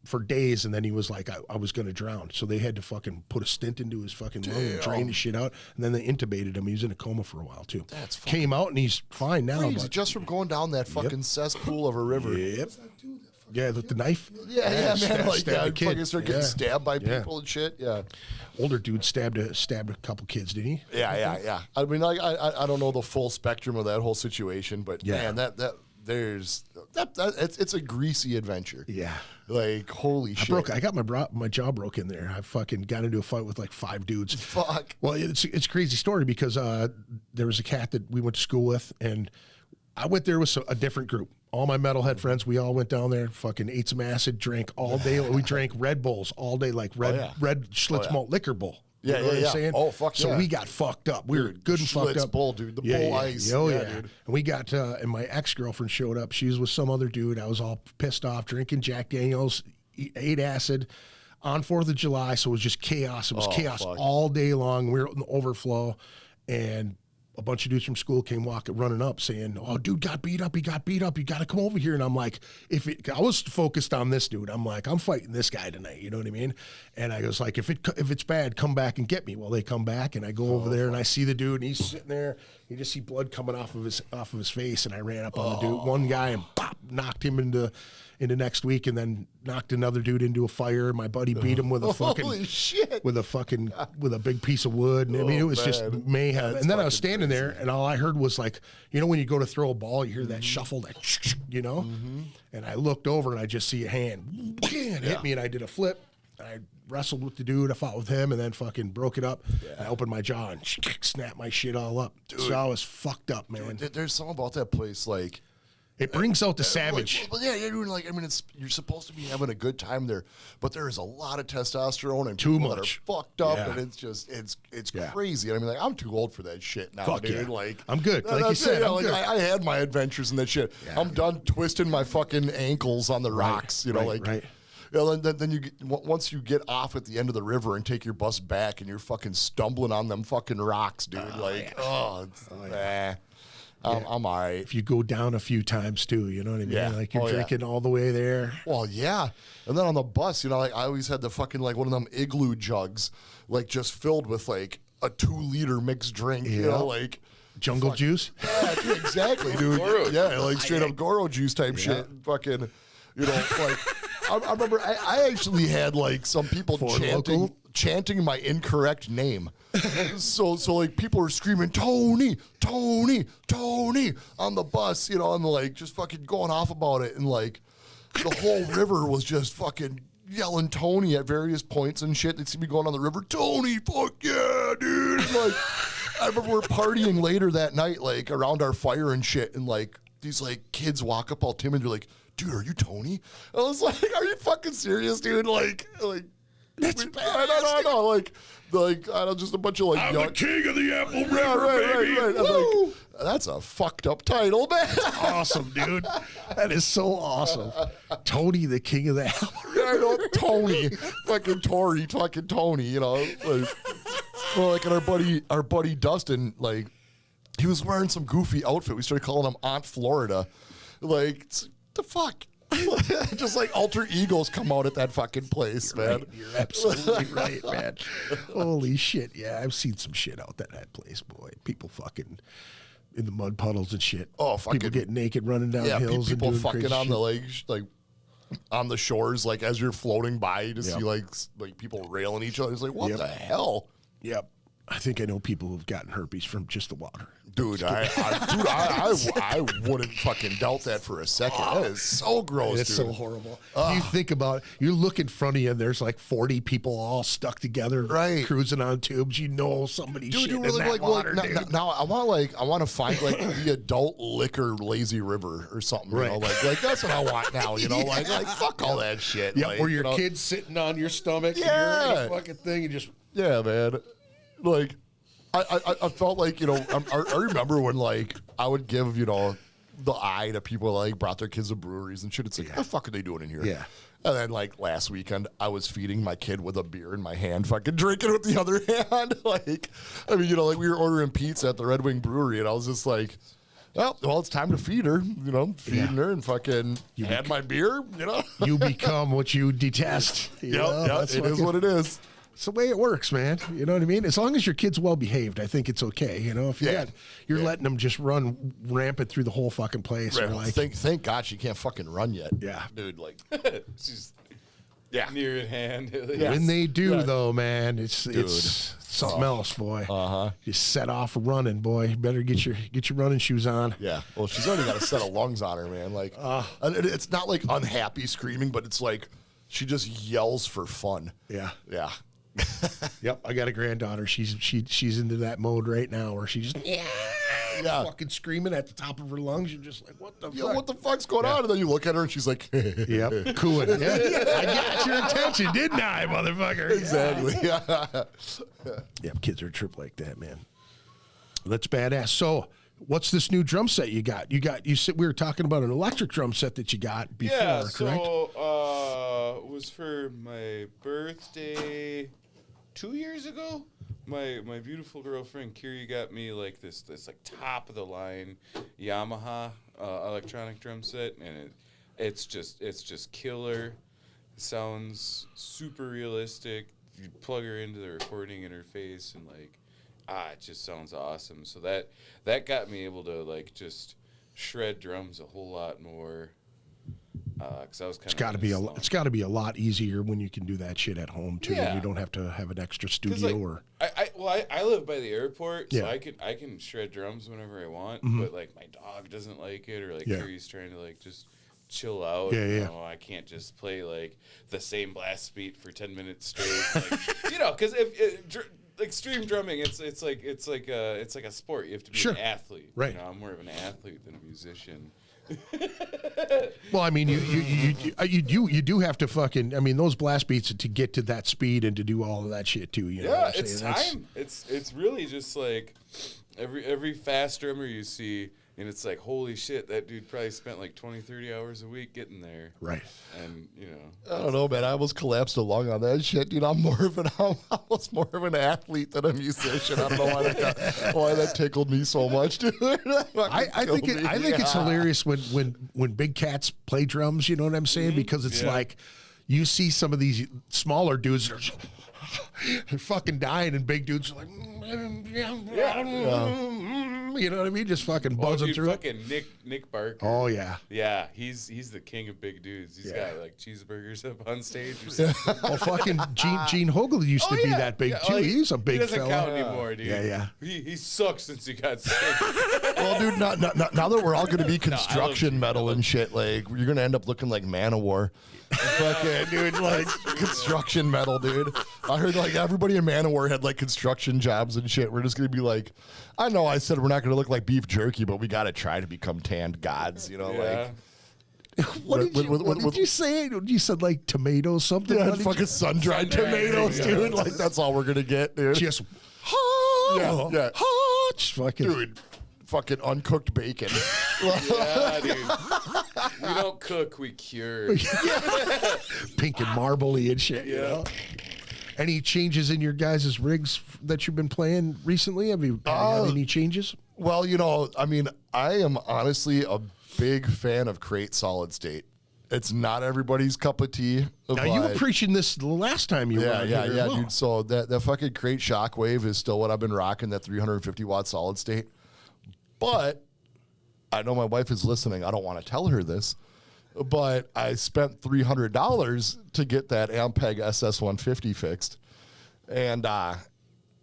for days, and then he was like, I was going to drown. So they had to fucking put a stint into his fucking lung and drain the shit out, and then they intubated him. He was in a coma for a while, too. Came out, and he's fine now. Crazy, just from going down that fucking cesspool of a river. Yep. Yeah, with the knife. Yeah, man. Like, stabbed a kid. Fucking start getting stabbed by people and shit. Yeah. Older dude stabbed a couple kids, didn't he? Yeah. I mean, like, I don't know the full spectrum of that whole situation, but man, it's a greasy adventure. Yeah. Like, holy shit. I got my jaw broke in there. I fucking got into a fight with like 5 dudes. Fuck. Well, it's a crazy story because there was a cat that we went to school with, and I went there with a different group. All my metalhead friends, we all went down there, fucking ate some acid, drank all day. We drank Red Bulls all day, like red Schlitz malt liquor bull. You know what I'm saying? Oh, fuck so we got fucked up. We were good and fucked up. Bull, dude. The bull ice. Oh, yeah. Dude. And we got, and my ex-girlfriend showed up. She was with some other dude. I was all pissed off, drinking Jack Daniels, ate acid on 4th of July. So it was just chaos. It was chaos all day long. We were in the overflow. And a bunch of dudes from school came running up saying, "Oh, dude got beat up. He got beat up. You got to come over here." And I'm like, I was focused on this dude. I'm like, I'm fighting this guy tonight. You know what I mean? And I was like, if it's bad, come back and get me. Well, they come back, and I go over there, and I see the dude, and he's sitting there. You just see blood coming off of his face, and I ran up on the dude, one guy, and pop, knocked him into next week, and then knocked another dude into a fire. My buddy beat him with a fucking holy shit. with a big piece of wood. And I mean, it was just mayhem. And then I was standing there, and all I heard was like, you know, when you go to throw a ball, you hear that shuffle, that you know. And I looked over, and I just see a hand hit me, and I did a flip. I wrestled with the dude. I fought with him, and then fucking broke it up. I opened my jaw and snapped my shit all up. Dude, so I was fucked up, man. Dude, there's something about that place, like. It brings out the savage. Well, yeah, you're doing like, I mean, you're supposed to be having a good time there, but there is a lot of testosterone and too much that are fucked up, and it's just it's crazy. I mean, like, I'm too old for that shit now, Fuck dude. Yeah. Like, I'm good. Like you said, I'm good. I had my adventures and that shit. Yeah. I'm done twisting my fucking ankles on the rocks. You know, right. You know, then you once you get off at the end of the river and take your bus back, and you're fucking stumbling on them fucking rocks, dude. I'm all right. If you go down a few times too, you know what I mean? Yeah. Like you're drinking all the way there. Well, yeah. And then on the bus, you know, like I always had the fucking like one of them igloo jugs, like just filled with like a 2-liter mixed drink, you know, like jungle juice. Yeah, exactly, dude. Yeah, like straight up GORO juice type shit. Fucking, you know, like I remember I actually had like some people chanting my incorrect name. so like people were screaming Tony on the bus, you know, and like just fucking going off about it, and like the whole river was just fucking yelling Tony at various points and shit. They'd see me going on the river, Tony, fuck yeah, dude. And like I remember we're partying later that night, like around our fire and shit, and like these like kids walk up all timid, they're like, "Dude, are you Tony?" I was like, "Are you fucking serious, dude?" Like that's bad. I know, like I don't, just a bunch of like I'm young, the king of the Apple River, baby. Right. I'm like, that's a fucked up title, man. Awesome, dude. That is so awesome. Tony, the king of the Apple. Yeah, I know, Tony, fucking Tory, fucking Tony. You know, like, well, like, and our buddy Dustin, like, he was wearing some goofy outfit. We started calling him Aunt Florida. Like, the fuck. Just like alter egos come out at that fucking place, man. Right. You're absolutely right, man. Holy shit. Yeah, I've seen some shit out that place, boy. People fucking in the mud puddles and shit. Oh, fucking. People getting naked running down hills. People and doing fucking on shit. the like on the shores, like as you're floating by, you just see like people railing each other. It's like, what the hell? Yep. I think I know people who've gotten herpes from just the water. Dude, I wouldn't fucking doubt that for a second. That is so gross, It's dude. so horrible. You think about it, you look in front of you and there's like 40 people all stuck together, cruising on tubes. You know somebody's shitting in that water, dude. Now I want to find like the adult liquor lazy river or something. You know, like that's what I want now. You know, like fuck all that shit. Yeah, like, where your kid's sitting on your stomach, and you're in a fucking thing, and just man. Like, I felt like, you know, I remember when, like, I would give, you know, the eye to people that, like, brought their kids to breweries and shit. It's like, what the fuck are they doing in here? Yeah. And then, like, last weekend, I was feeding my kid with a beer in my hand, fucking drinking with the other hand. Like, I mean, you know, like, we were ordering pizza at the Red Wing Brewery, and I was just like, well, it's time to feed her, you know, feeding her and fucking had my beer, you know. You become what you detest. Yeah, it is what it is. It's the way it works, man. You know what I mean? As long as your kid's well behaved, I think it's okay. You know, if you're letting them just run rampant through the whole fucking place. Right. Or like, Thank God she can't fucking run yet. Yeah. Dude, like, She's yeah. near at hand. when they do, though, man, it's something else, boy. You set off running, boy. You better get your running shoes on. Yeah. Well, she's already got a set of lungs on her, man. Like, and it's not like unhappy screaming, but it's like she just yells for fun. Yeah. Yeah. Yep. I got a granddaughter. She's into that mode right now where she's just fucking screaming at the top of her lungs. You're just like, what the fuck? What the fuck's going on? And then you look at her and she's like, yep, cooing. Yeah. I got your attention, didn't I, motherfucker? Exactly. Yeah. Yeah, kids are a trip like that, man. That's badass. So, what's this new drum set you got? You said we were talking about an electric drum set that you got before, correct? So it was for my birthday 2 years ago. My beautiful girlfriend Kiri got me like this like top of the line Yamaha electronic drum set, and it's just killer. It sounds super realistic. You plug her into the recording interface and like it just sounds awesome. So that got me able to like just shred drums a whole lot more. Cause I was kind of it's got to be a lot easier when you can do that shit at home too. Yeah. You don't have to have an extra studio or. I live by the airport, so Yeah. I can shred drums whenever I want. Mm-hmm. But like my dog doesn't like it, or like Yeah. Kiri's trying to like just chill out. Yeah, you yeah. know, I can't just play like the same blast beat for 10 minutes straight. Like, you know, because extreme drumming, it's like a sport. You have to be Sure. an athlete. Right. You know, I'm more of an athlete than a musician. Well, I mean, you do have to fucking. I mean, those blast beats to get to that speed and to do all of that shit too. You know Yeah, what I'm it's saying? time. It's really just like every fast drummer you see, and it's like, holy shit, that dude probably spent like 20, 30 hours a week getting there. Right. And you know, I don't know, man. I almost collapsed a lung on that shit, dude. I'm almost more of an athlete than a musician. I don't know why that tickled me so much, dude. I think it's hilarious when big cats play drums. You know what I'm saying? Because it's like you see some of these smaller dudes that are just, they're fucking dying, and big dudes are like, you know what I mean? Just fucking buzzing through it. fucking Nick Barker. Oh yeah. Yeah, he's the king of big dudes. He's got like cheeseburgers up on stage or something. Well, fucking Gene Hogel used to be that big too. Well, He's a big he doesn't fella. count anymore, dude. Yeah. He sucks since he got sick. Well, dude, now that we're all going to be construction metal and shit, like, you're going to end up looking like Manowar. Fucking, dude, like, construction metal, dude. I heard, like, everybody in Manowar had, like, construction jobs and shit. We're just going to be like, I know I said we're not going to look like beef jerky, but we got to try to become tanned gods, you know, Yeah. like. What did you say? You said like tomatoes, something. Yeah, What did fucking sun-dried tomatoes, dude. Like, that's all we're going to get, dude. just Yeah. just fucking Dude, fucking uncooked bacon. Yeah, dude. We don't cook, we cure. pink and marbly and shit. You Yeah. know? Any changes in your guys' rigs that you've been playing recently? Have you had any changes? Well, you know, I mean, I am honestly a big fan of Crate Solid State. It's not everybody's cup of tea. Now you were preaching this the last time you were on here as well. dude. So that fucking Crate Shockwave is still what I've been rocking, that 350 watt solid state. But I know my wife is listening. I don't want to tell her this, but I spent $300 to get that Ampeg SS150 fixed, and I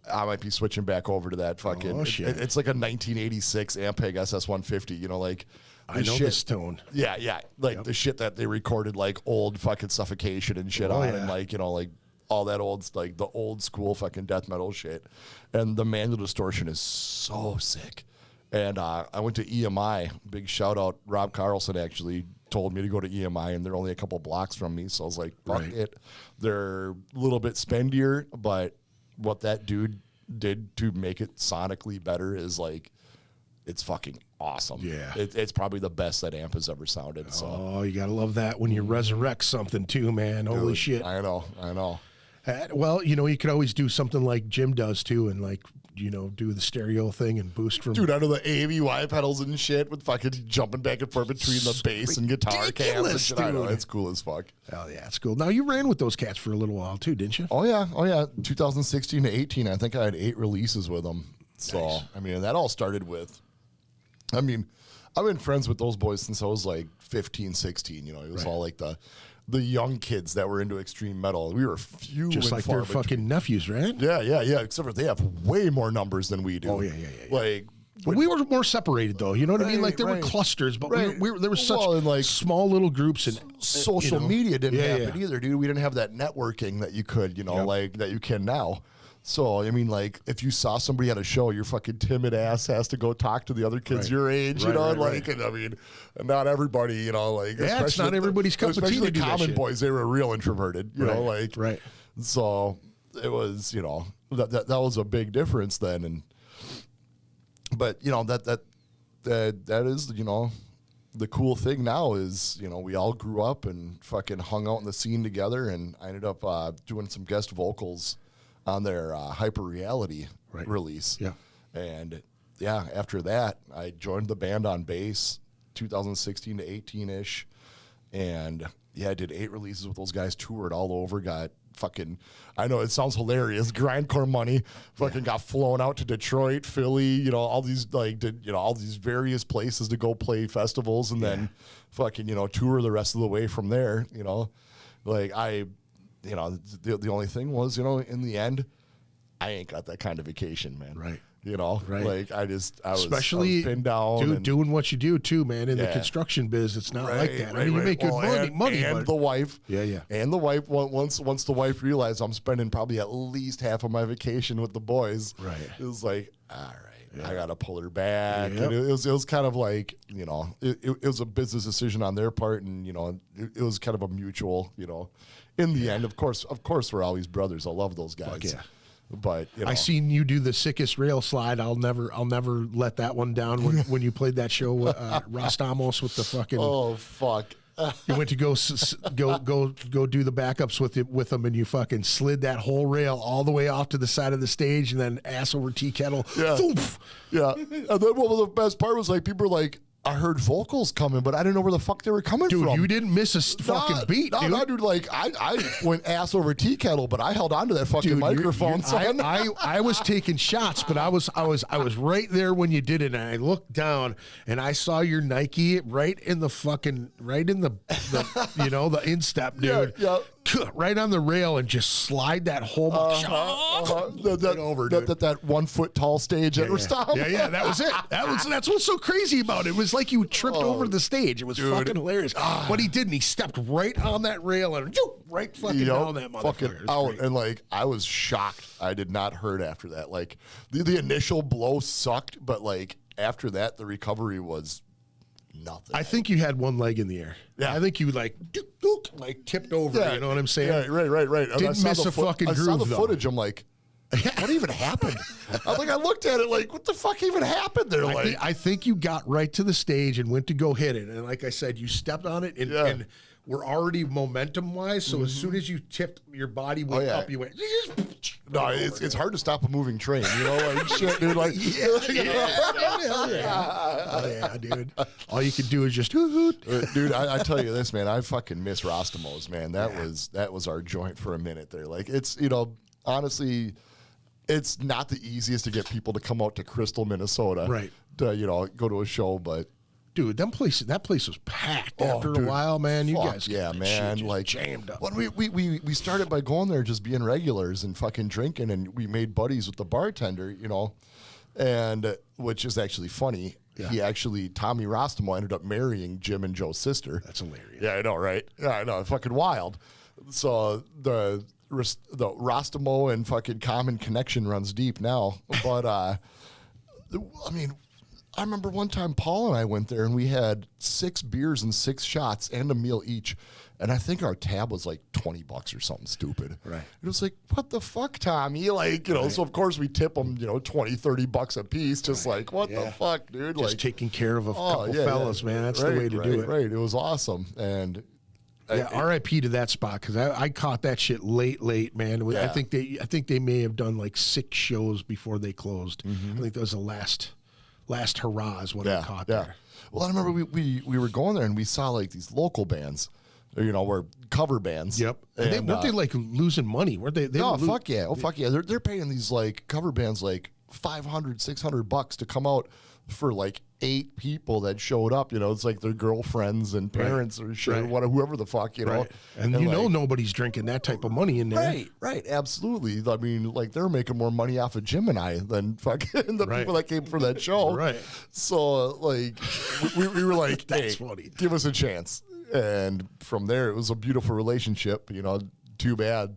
might be switching back over to that fucking. Oh, shit. It's like a 1986 Ampeg SS150. You know, like. I know this tone. Yeah. Like the shit that they recorded, like old fucking Suffocation and shit on, and like, you know, like all that old, like the old school fucking death metal shit. And the manual distortion is so sick. And I went to EMI. Big shout out. Rob Carlson actually told me to go to EMI, and they're only a couple blocks from me. So I was like, fuck it. They're a little bit spendier, but what that dude did to make it sonically better is like, it's fucking awesome. Yeah. It's probably the best that amp has ever sounded. So. Oh, you gotta love that when you resurrect something too, man. Holy shit. I know. Well, you know, you could always do something like Jim does too, and like do the stereo thing and boost from. Dude, under the ABY pedals and shit with fucking jumping back and forth between the bass and guitar cams and shit. I know, it's cool as fuck. Hell yeah, it's cool. Now, you ran with those cats for a little while too, didn't you? Oh yeah. 2016 to 18, I think I had 8 releases with them. So, Nice. I mean, that all started with, I've been friends with those boys since I was like 15, 16. It was all like the young kids that were into extreme metal. We were few Just and like far their between. fucking nephews, right? Yeah. Except for they have way more numbers than we do. Oh, yeah. Like, But we were more separated, though. You know what I mean? Like, there were Right. clusters, but Right. there were such Well, and, like, small little groups. And social media didn't happen Yeah. either, dude. We didn't have that networking that you could, like that you can now. So, I mean, like, if you saw somebody at a show, your fucking timid ass has to go talk to the other kids Right. your age, Right. and I mean, not everybody, like, Yeah, it's not everybody's cup of tea especially to do the that common shit. boys, they were real introverted, Right. So it was, that was a big difference then, but that is, the cool thing now is, we all grew up and fucking hung out in the scene together, and I ended up doing some guest vocals on their Hyper Reality release. Yeah. And after that, I joined the band on bass 2016 to 18-ish. And I did 8 releases with those guys, toured all over, got fucking, I know it sounds hilarious, grindcore money, fucking got flown out to Detroit, Philly, all these all these various places to go play festivals, and then fucking, tour the rest of the way from there, the only thing was, in the end, I ain't got that kind of vacation, man. Right. Right. Like I was Especially, pinned down, dude, and doing what you do too, man. In the construction biz, it's not like that. I mean, you make good money, and but the wife, and the wife. Once the wife realized I'm spending probably at least half of my vacation with the boys, Right. It was like, all right, I gotta pull her back. Yep. And it was kind of like, it was a business decision on their part, and it was kind of a mutual, in the end. Of course, we're always brothers. I love those guys. Fuck yeah. But I seen you do the sickest rail slide. I'll never let that one down. When you played that show, Rostamos with the fucking. Oh fuck! You went to go do the backups with them, and you fucking slid that whole rail all the way off to the side of the stage, and then ass over tea kettle. Yeah. Thoof. Yeah. And then the best part was, like, people were like, I heard vocals coming, but I didn't know where the fuck they were coming Dude, from. you didn't miss a fucking beat, dude. No, dude, like, I went ass over tea kettle, but I held onto that fucking Dude, microphone, son. I was taking shots, but I was right there when you did it, and I looked down and I saw your Nike right in the the instep, dude. Yeah. Right on the rail, and just slide that whole over, dude. That 1 foot tall stage at Rostam. Yeah, that was it. That's what's so crazy about it. It was like you tripped over the stage. It was fucking hilarious. But he didn't. He stepped right on that rail and right fucking down that motherfucker. Fucking out. Great. And like, I was shocked. I did not hurt after that. Like, the initial blow sucked, but like after that, the recovery was nothing. I think you had one leg in the air. Yeah. I think you like tipped over. Yeah. You know what I'm saying? Yeah, right. Didn't miss a fucking groove, I saw the though. footage. I'm like, what even happened? I looked at it like, what the fuck even happened there? I think you got right to the stage and went to go hit it. And like I said, you stepped on it and we're already momentum wise. So as soon as you tipped, your body went up, you went. No, it's hard to stop a moving train. Like shit, dude. Like, yeah, dude. All you can do is just hoot. Dude, I tell you this, man. I fucking miss Rostamos, man. That was our joint for a minute there. Like, it's honestly, it's not the easiest to get people to come out to Crystal, Minnesota, right? To go to a show, but. Dude, that place was packed after a while, man. You guys, man, like jammed up. When we started by going there, just being regulars and fucking drinking, and we made buddies with the bartender, and which is actually funny. Yeah. He actually, Tommy Rostamo, ended up marrying Jim and Joe's sister. That's hilarious. Yeah, I know, right? Yeah, I know, fucking wild. So the Rostamo and fucking common connection runs deep now, but I mean. I remember one time Paul and I went there and we had 6 beers and 6 shots and a meal each. And I think our tab was like $20 or something stupid. Right. It was like, what the fuck, Tommy? Like, so of course we tip them, $20-$30 a piece. Just like, what the fuck, dude? Just like taking care of a couple fellas, man. That's the way to do it. Right. It was awesome. And Yeah, R.I.P. to that spot because I caught that shit late, man. Yeah. I think they may have done like 6 shows before they closed. I think that was the last hurrah is what I caught there. Well, I remember we were going there and we saw like these local bands, were cover bands. Yep. And weren't they like losing money? Weren't they? No, fuck yeah. Oh, fuck yeah. They're paying these like cover bands like $500, $600 to come out for like 8 people that showed up. It's like their girlfriends and parents or shit, or whoever the fuck, Right. And nobody's drinking that type of money in there. Right, absolutely. I mean, like they're making more money off of Jim and I than fucking the people that came for that show. Right. So like, we were like, That's hey, funny. give us a chance. And from there, it was a beautiful relationship. Too bad.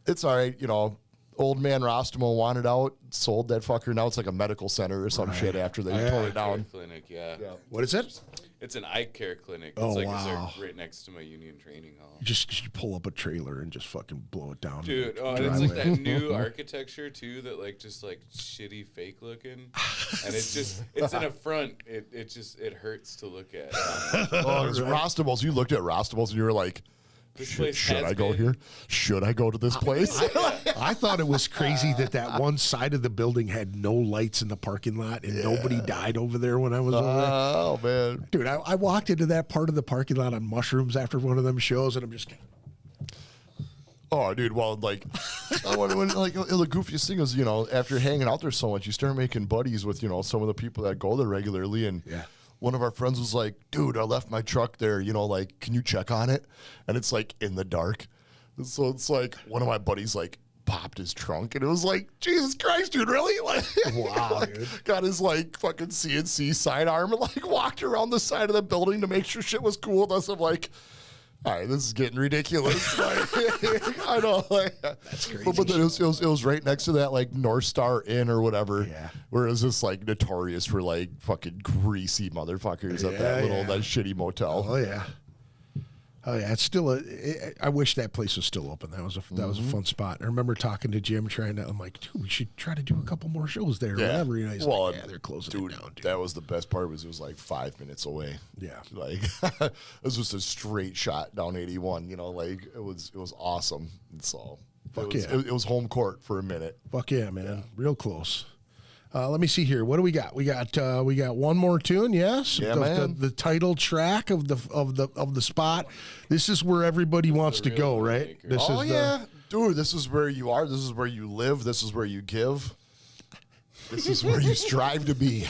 It's all right. Old man Rostamo wanted out, sold that fucker. Now it's like a medical center or some shit after they tore it down. Clinic, yeah. What is it? It's an eye care clinic. It's Oh, like wow. it's right next to my union training hall. You pull up a trailer and just fucking blow it down. Dude, and it's like that new architecture too, that like just like shitty fake looking, and it's in a front. It hurts to look at. Oh, it was Rostables. You looked at Rostables and you were like, This place should has I go been- here? Should I go to this place? I thought it was crazy that one side of the building had no lights in the parking lot and nobody died over there when I was over there. Oh, man. Dude, I walked into that part of the parking lot on mushrooms after one of them shows, and I'm just Oh, dude. Well, like, the goofiest thing is, after hanging out there so much, you start making buddies with, some of the people that go there regularly. And one of our friends was like, dude, I left my truck there, like, can you check on it? And it's like in the dark. So it's like one of my buddies, like, popped his trunk, and it was like, Jesus Christ, dude, really? Like, Wow, dude. Got his like fucking CNC sidearm and like walked around the side of the building to make sure shit was cool with us. I'm like, all right, this is getting ridiculous. Like, I know, like, that's crazy. But then it was right next to that like North Star Inn or whatever. Yeah. Where it was just like notorious for like fucking greasy motherfuckers at that that shitty motel. Oh yeah. Oh yeah, it's still I wish that place was still open. That was a fun spot. I remember talking to Jim, I'm like, dude, we should try to do a couple more shows there, or whatever. He's like, yeah, they're closing it down, dude. That was the best part. Was it was like 5 minutes away. Yeah, like it was just a straight shot down 81. Like it was awesome. And so it was home court for a minute. Fuck yeah, man, real close. Let me see here. What do we got? We got one more tune. Yes, yeah, man. The title track of the spot. This is where everybody wants to go, right? This is dude. This is where you are. This is where you live. This is where you give. This is where you strive to be.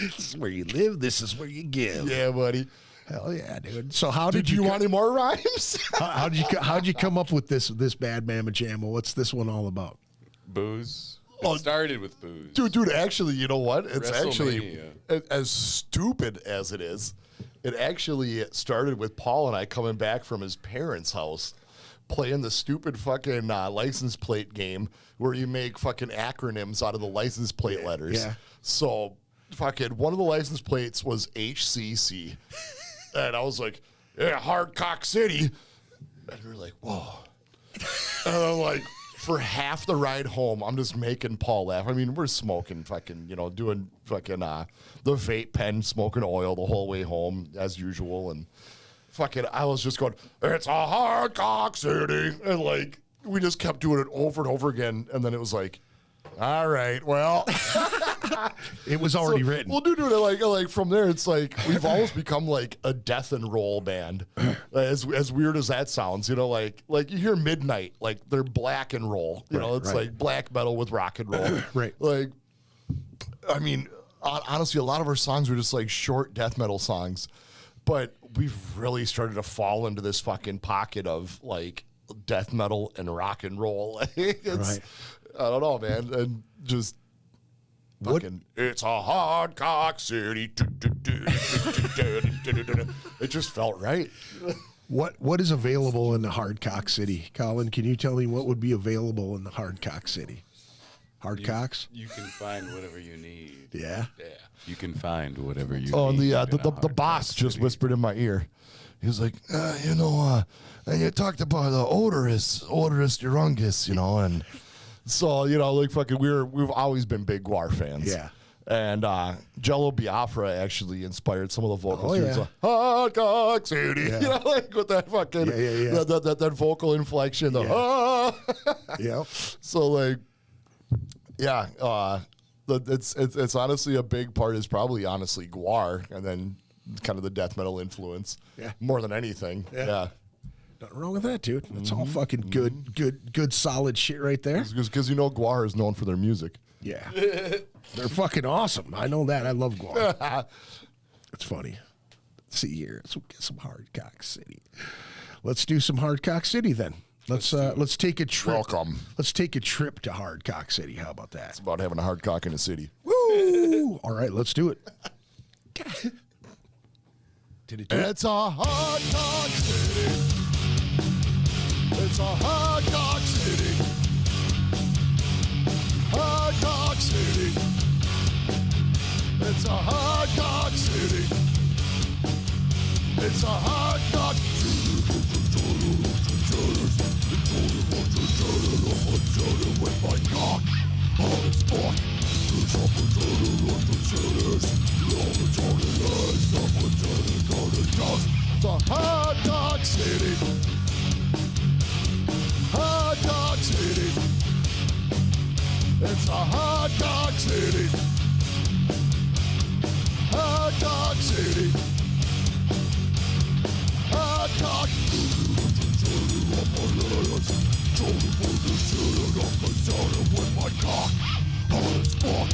This is where you live. This is where you give. Yeah, buddy. Hell yeah, dude. So how did you want any more rhymes? how'd you come up with this Bad Mama Jamma? What's this one all about? Booze. It started with booze. Dude, actually, you know what? It's actually, WrestleMania. as stupid as it is, it actually started with Paul and I coming back from his parents' house, playing the stupid fucking license plate game where you make fucking acronyms out of the license plate letters. Yeah. So, fucking one of the license plates was HCC. And I was like, yeah, Hardcock City. And we were like, whoa. And I'm like, for half the ride home, I'm just making Paul laugh. I mean, we're smoking fucking, doing fucking the vape pen, smoking oil the whole way home as usual. And fucking, I was just going, it's a Hardcock City. And like, we just kept doing it over and over again. And then it was like, all right, well. It was already written. Well, dude, like from there, it's like we've almost become like a death and roll band. As weird as that sounds, like you hear Midnight, like they're black and roll. It's like black metal with rock and roll. Right. Like, I mean, honestly, a lot of our songs are just like short death metal songs, but we've really started to fall into this fucking pocket of like death metal and rock and roll. It's, I don't know, man, and just. Fucking, it's a Hardcock City. It just felt right. What is available in the Hardcock City? Colin, can you tell me what would be available in the Hardcock City? Hardcocks? You can find whatever you need. Yeah? Yeah. You can find whatever you Oh, and need. the boss just whispered in my ear. He was like, and you talked about the odorous urungus, and... So, like fucking we've always been big GWAR fans. Yeah. And Jello Biafra actually inspired some of the vocals. Oh, yeah. It's like, Hot Cock City. Yeah. You know, like with that fucking, that vocal inflection. The, Yeah. So, like, yeah, it's honestly a big part is probably honestly Guar, and then kind of the death metal influence. Yeah. More than anything. Yeah. Nothing wrong with that, dude. That's all fucking good, solid shit right there. Because you know Guar is known for their music. Yeah. They're fucking awesome. I know that. I love Guar. It's funny. Let's see here. Let's get some Hardcock City. Let's do some Hardcock City then. Let's take a trip. Welcome. Let's take a trip to Hardcock City. How about that? It's about having a hard cock in a city. Woo! All right, let's do it. Did it do it? It's a hard cock city. It's a hard cock city. Hard cock city. It's a hard cock city. It's a hard cock with my cock on its butt. It's a hard cock city. Hard cock city. It's a hard cock city. Hard cock city. Hard cock. With my cock on its butt.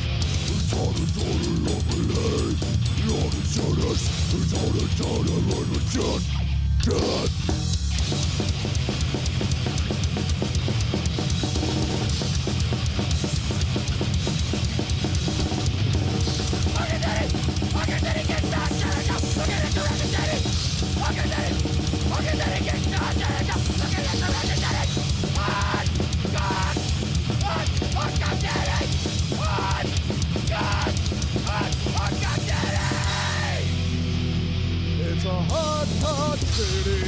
It's a hard cock city.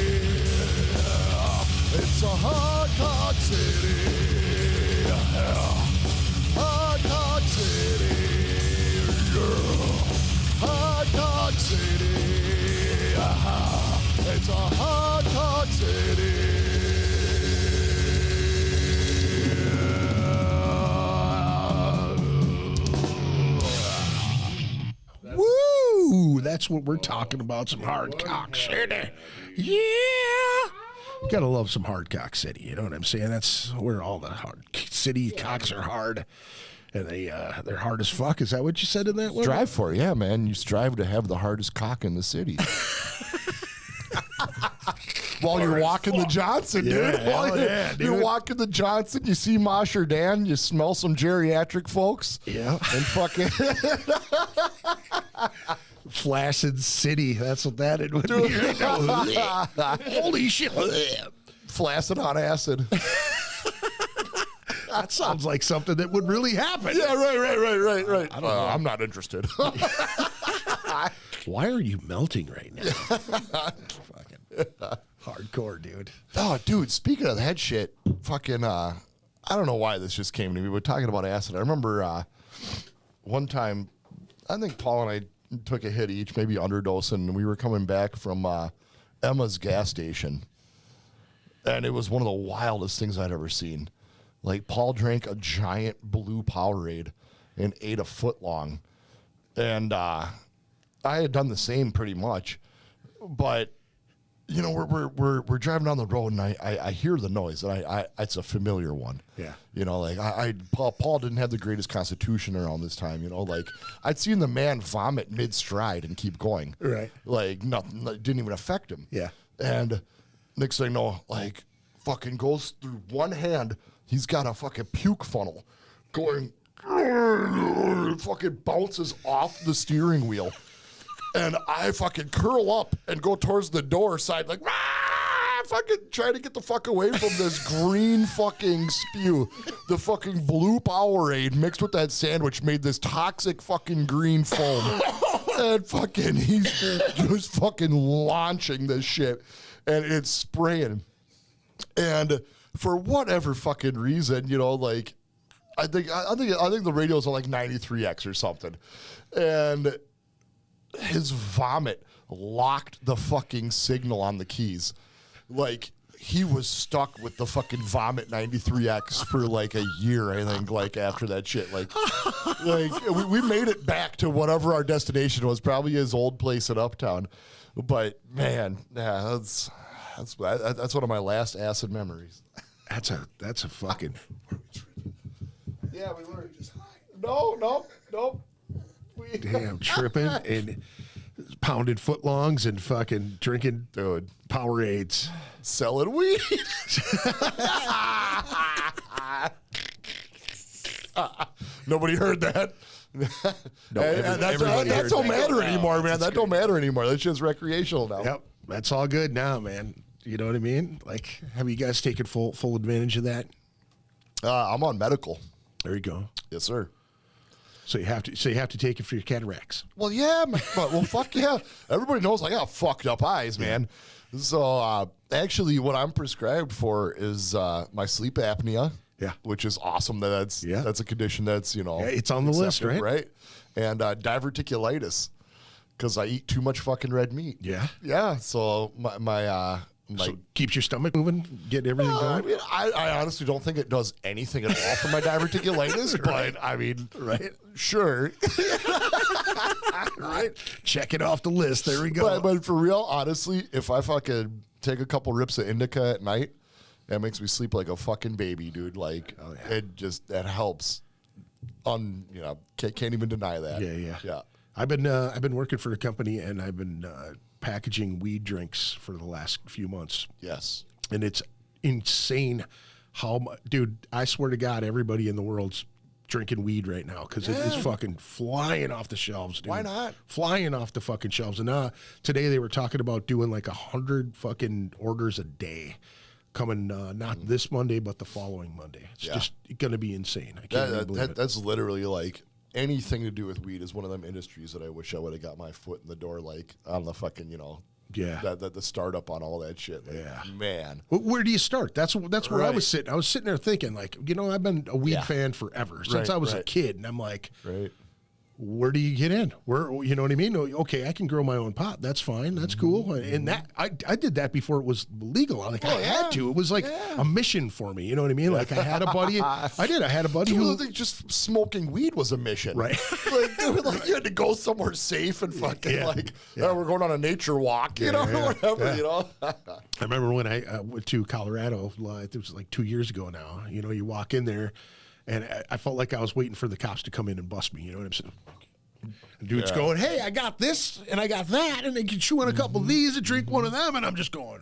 It's a hard cock city. Hard cock city. Hard cock city. It's a hard cock city. Woo! That's what we're talking about. Some Hardcock City. Yeah. You gotta love some Hardcock City. You know what I'm saying? That's where all the hard city cocks are hard, and they're hard as fuck. Is that what you said in that one? Strive for it, yeah, man. You strive to have the hardest cock in the city. While you're walking the Johnson, dude. Dude. You're walking the Johnson, you see Mosher Dan, you smell some geriatric folks. Yeah. And fucking Flaccid City. That's what that would be. Holy shit. flaccid on acid. That sounds like something that would really happen. Yeah, right. I don't know. I'm not interested. Why are you melting right now? Fucking hardcore, dude. Oh, dude, speaking of that shit, fucking, I don't know why this just came to me. We were talking about acid. I remember one time, I think Paul and I took a hit each, maybe underdosing, and we were coming back from Emma's gas station. And it was one of the wildest things I'd ever seen. Like, Paul drank a giant blue Powerade and ate a foot long. And I had done the same pretty much. But, you know, we're driving down the road, and I hear the noise, and it's a familiar one. Yeah. You know, like, Paul didn't have the greatest constitution around this time, you know. Like, I'd seen the man vomit mid-stride and keep going. Right. Like, nothing, like, didn't even affect him. Yeah. And next thing I know, like, fucking goes through one hand, he's got a fucking puke funnel going, fucking bounces off the steering wheel. And I fucking curl up and go towards the door side, like, fucking trying to get the fuck away from this green fucking spew. The fucking blue Powerade mixed with that sandwich made this toxic fucking green foam. And fucking, he's just fucking launching this shit. And it's spraying. And for whatever fucking reason, you know, like, I think the radio's on like 93X or something, and his vomit locked the fucking signal on the keys. Like, he was stuck with the fucking vomit 93X for like a year, I think, like after that shit. Like we made it back to whatever our destination was, probably his old place in Uptown. But man, yeah, that's one of my last acid memories. That's a fucking. Yeah, we were just high. No. Damn, tripping and pounded footlongs and fucking drinking Dude, Powerades. selling weed. Nobody heard that. No, that heard don't that. matter anymore, man. That don't matter anymore. That shit's recreational now. Yep, that's all good now, man. You know what I mean? Like, have you guys taken full advantage of that? I'm on medical. There you go. Yes, sir. So you have to take it for your cataracts. Well, yeah, well, fuck yeah. Everybody knows I got fucked up eyes, man. So actually, what I'm prescribed for is my sleep apnea. Yeah. Which is awesome. That's a condition that's, it's on the list, accepted, right? Right. And diverticulitis, because I eat too much fucking red meat. Yeah. Yeah. So my So keeps your stomach moving, getting everything I going. mean, I honestly don't think it does anything at all for my diverticulitis, but I mean, Right. Sure. Right. Check it off the list. There we go. But for real, honestly, if I fucking take a couple rips of indica at night, that makes me sleep like a fucking baby, dude. Like, that helps. Can't even deny that. Yeah. I've been working for a company, and I've been packaging weed drinks for the last few months. Yes. And it's insane how much, dude, I swear to God, everybody in the world's drinking weed right now because it is fucking flying off the shelves, dude. Why not? Flying off the fucking shelves. And today they were talking about doing like 100 fucking orders a day coming not this Monday, but the following Monday. It's just going to be insane. I can't even believe it. That's literally like anything to do with weed is one of them industries that I wish I would have got my foot in the door, like on the fucking, the startup on all that shit. Like, man. Where do you start? That's where I was sitting. I was sitting there thinking, like, I've been a weed fan forever since I was a kid, and I'm like, where do you get in? Where, you know what I mean? Okay, I can grow my own pot. That's fine. That's cool. And that I did that before it was legal. Like I had to. It was like a mission for me. You know what I mean? Like I had a buddy. I had a buddy who just smoking weed was a mission, right? Like, dude, like you had to go somewhere safe and fucking we're going on a nature walk, whatever. I remember when I went to Colorado. It was like 2 years ago now. You walk in there. And I felt like I was waiting for the cops to come in and bust me. You know what I'm saying? Dude's going, hey, I got this and I got that, and they can chew on a couple of these and drink one of them, and I'm just going,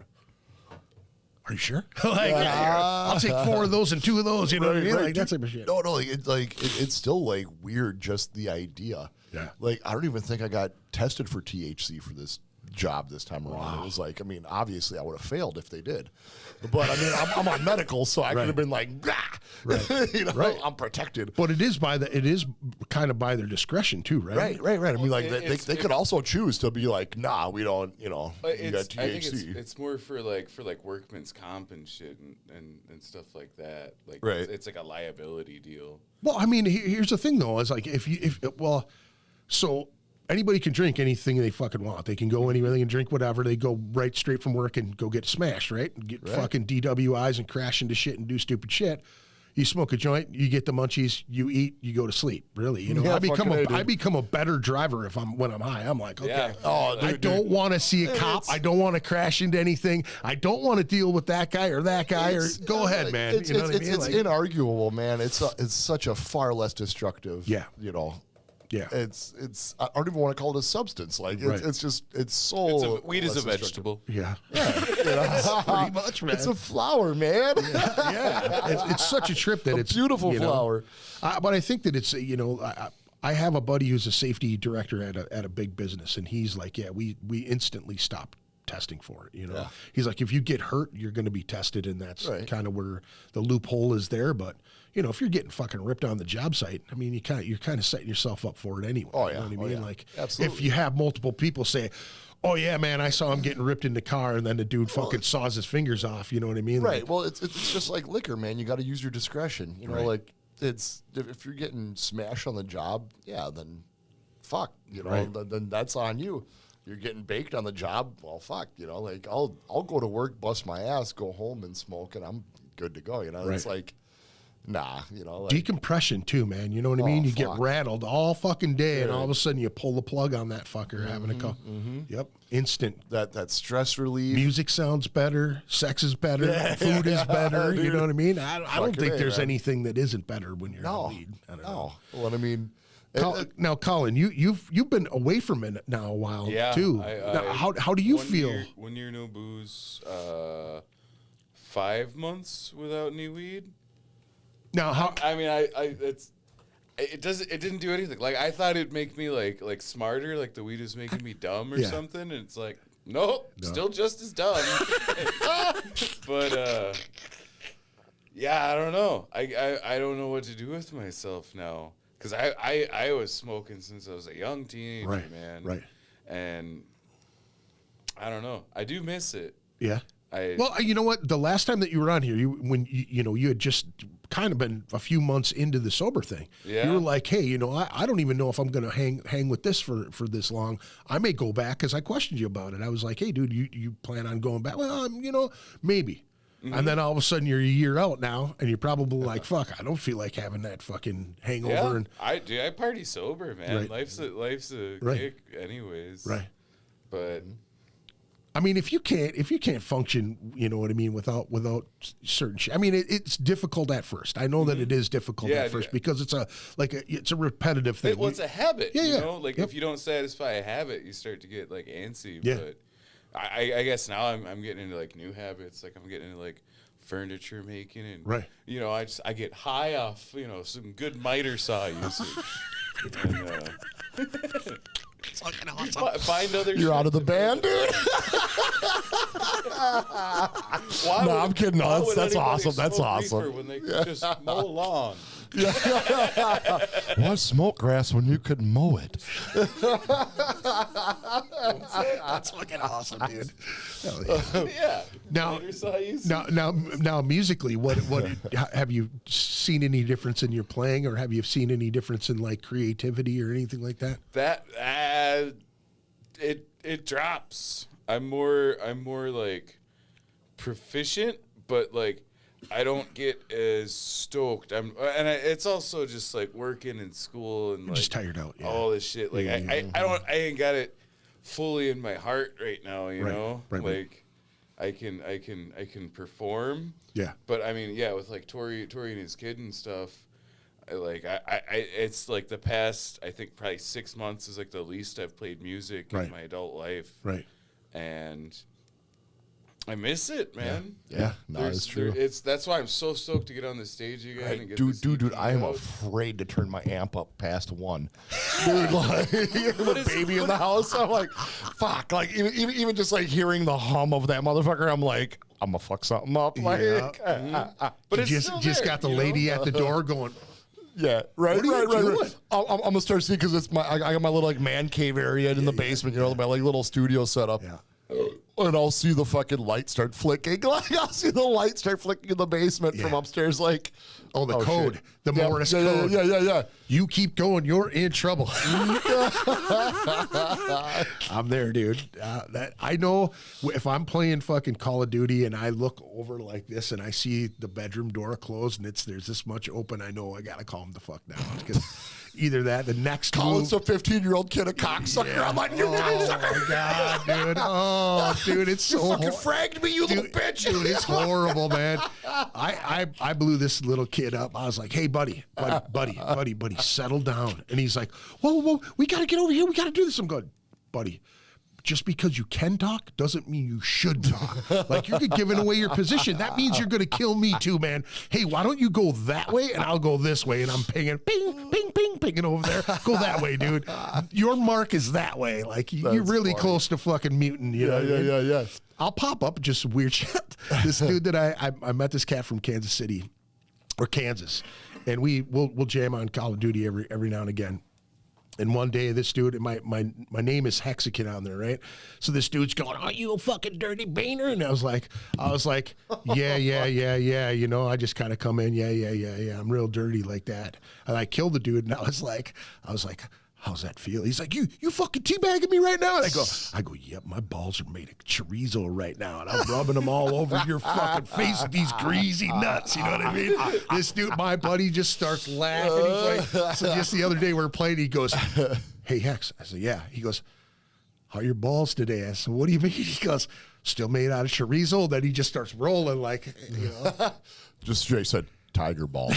are you sure? I'll take 4 of those and 2 of those. You know what I mean? Like that type of shit. No, it's still like weird. Just the idea. Yeah. Like I don't even think I got tested for THC for this job this time around. It was like, I mean, obviously I would have failed if they did, but I mean, I'm on medical, so I could have been like, I'm protected. But it is kind of by their discretion too, right? Right. I mean, like they could also choose to be like, nah, we don't, you got THC. I think it's more for workman's comp and shit and stuff like that. Like, it's like a liability deal. Well, I mean, here's the thing though, is like so anybody can drink anything they fucking want. They can go anywhere, they can drink whatever. They go right straight from work and go get smashed, right? Get fucking DWIs and crash into shit and do stupid shit. You smoke a joint, you get the munchies, you eat, you go to sleep. Really, I become a better driver when I'm high. I'm like, okay, I don't want to see a cop. I don't want to crash into anything. I don't want to deal with that guy or that guy. Go ahead, man. It's inarguable, man. It's such a far less destructive. Yeah. Yeah, it's. I don't even want to call it a substance. Like it's just weed is a vegetable. Yeah, pretty much, man. It's a flower, man. It's such a trip that it's a beautiful flower. But I think that it's I have a buddy who's a safety director at a big business, and he's like, we instantly stopped testing for it. He's like, if you get hurt, you're going to be tested, and that's kind of where the loophole is there. But if you're getting fucking ripped on the job site, I mean, you're kind of setting yourself up for it anyway. Oh yeah, you know what I mean? Like, absolutely. If you have multiple people say, "Oh yeah, man, I saw him getting ripped in the car," and then the dude fucking saws his fingers off. You know what I mean? Right. Well, it's just like liquor, man. You got to use your discretion. Like it's if you're getting smashed on the job, yeah, then fuck, you know, Right. then that's on you. You're getting baked on the job, well, fuck, you know, like I'll go to work, bust my ass, go home and smoke, and I'm good to go. You know, it's Right. like, nah, you know, like, Decompression too, man. You know what I mean? You get fuck. rattled all fucking day, and all of a sudden you pull the plug on that fucker, having a cup. Yep, instant. that stress relief. Music sounds better, sex is better, food is better. You know what I mean? I don't Fucking think A, there's man. anything that isn't better when you're No, in the lead. I don't know. no. Well, I mean, Now, Colin, you've been away from it now a while too. Now, how do you feel? 1 year no booze. 5 months without any weed. Now, how? I mean, it didn't do anything. Like I thought it'd make me like smarter, like the weed is making me dumb or Yeah. something, and it's like, nope, still just as dumb. But yeah, I don't know. I don't know what to do with myself now, because I was smoking since I was a young teenager, Right, man. right. And I don't know. I do miss it. Yeah. I Well, you know what? The last time that you were on here, you had just kind of been a few months into the sober thing. Yeah. You were like, hey, you know, I don't even know if I'm going to hang with this for this long. I may go back, because I questioned you about it. I was like, hey, dude, you plan on going back? Well, you know, maybe. And then all of a sudden you're a year out now, and you're probably like, fuck, I don't feel like having that fucking hangover. yeah, And I party sober, man. Right. Life's a Right. kick, anyways. right. But I mean, if you can't function, you know what I mean, without certain shit. I mean, it's difficult at first. I know that it is difficult Yeah, at first yeah. because it's a repetitive thing. Well, it's a habit, Yeah, you yeah. know? Like, Yep. if you don't satisfy a habit, you start to get, like, antsy. Yeah. But I guess now I'm getting into, like, new habits. Like, I'm getting into, like, furniture making. And, Right. you know, I get high off, you know, some good miter saw usage. And, find other you're shit out of the to band, do. dude. Why No, would- I'm kidding. No, why that's- would that's anybody awesome. That's smoke awesome. reefer when they could just mow a lawn? Why smoke grass when you could mow it? That's fucking awesome, dude. Yeah. Now- Miter saw usage. Now, musically, what have you seen any difference in your playing, or have you seen any difference in like creativity or anything like that? That it drops. I'm more like proficient, but like I don't get as stoked. It's also just like working in school and like Just tired out. Yeah. all this shit. Like I ain't got it fully in my heart right now. You Right, know, right. like I can perform. Yeah. But I mean, yeah, with like Tori and his kid and stuff. It's like the past, I think probably 6 months is like the least I've played music Right. in my adult life. Right. And I miss it, man. Yeah, no, it's true. That's why I'm so stoked to get on the stage again and get Dude, this dude, EP I am out. afraid to turn my amp up past 1. Dude, like, the baby in the house, I'm like, fuck. Like, even just like hearing the hum of that motherfucker, I'm like, I'm gonna fuck something up. Like, Yeah. But You it's just still there, got the you know? lady at the door going, yeah, right, What are you right. doing? I'm gonna start seeing, because it's I got my little like man cave area in the basement, you know, my like little studio setup. Yeah. And I'll see the fucking light start flicking. Like, I'll see the light start flicking in the basement from Yeah. upstairs. Like, oh, the oh, code, shit. the Yeah, Morris yeah, code. Yeah. You keep going, you're in trouble. I'm there, dude. That I know if I'm playing fucking Call of Duty and I look over like this and I see the bedroom door closed and there's this much open, I know I gotta calm the fuck down, because either that, the next Colin's move. a 15-year-old kid, a cocksucker. I'm like, you cocksucker. Oh my god, dude! Oh, dude, it's so Fucking fragged me, you little bitch. Dude, it's horrible, man. I blew this little kid up. I was like, hey, buddy, settle down. And he's like, whoa, we got to get over here. We got to do this. I'm going, buddy, just because you can talk doesn't mean you should talk. Like, you're giving away your position. That means you're going to kill me too, man. Hey, why don't you go that way and I'll go this way? And I'm pinging, pinging over there. Go that way, dude. Your mark is that way. Like, you're really funny. close to fucking mutant. You know what I mean? Yeah. I'll pop up just some weird shit. This dude that I met this cat from Kansas City or Kansas, and we'll jam on Call of Duty every now and again. And one day, this dude, my name is Hexakin on there, right? So this dude's going, "Oh, you a fucking dirty beaner?" And I was like, yeah. You know, I just kind of come in, yeah. I'm real dirty like that. And I killed the dude, and I was like, how's that feel? He's like, you fucking teabagging me right now? And I go, yep, my balls are made of chorizo right now, and I'm rubbing them all over your fucking face with these greasy nuts. You know what I mean? This dude, my buddy, just starts laughing. He's like, so just the other day we were playing, he goes, "Hey, Hex." I said, "Yeah." He goes, "How are your balls today?" I said, "What do you mean?" He goes, "Still made out of chorizo." Then he just starts rolling like, you know. Just straight said, "Tiger ball."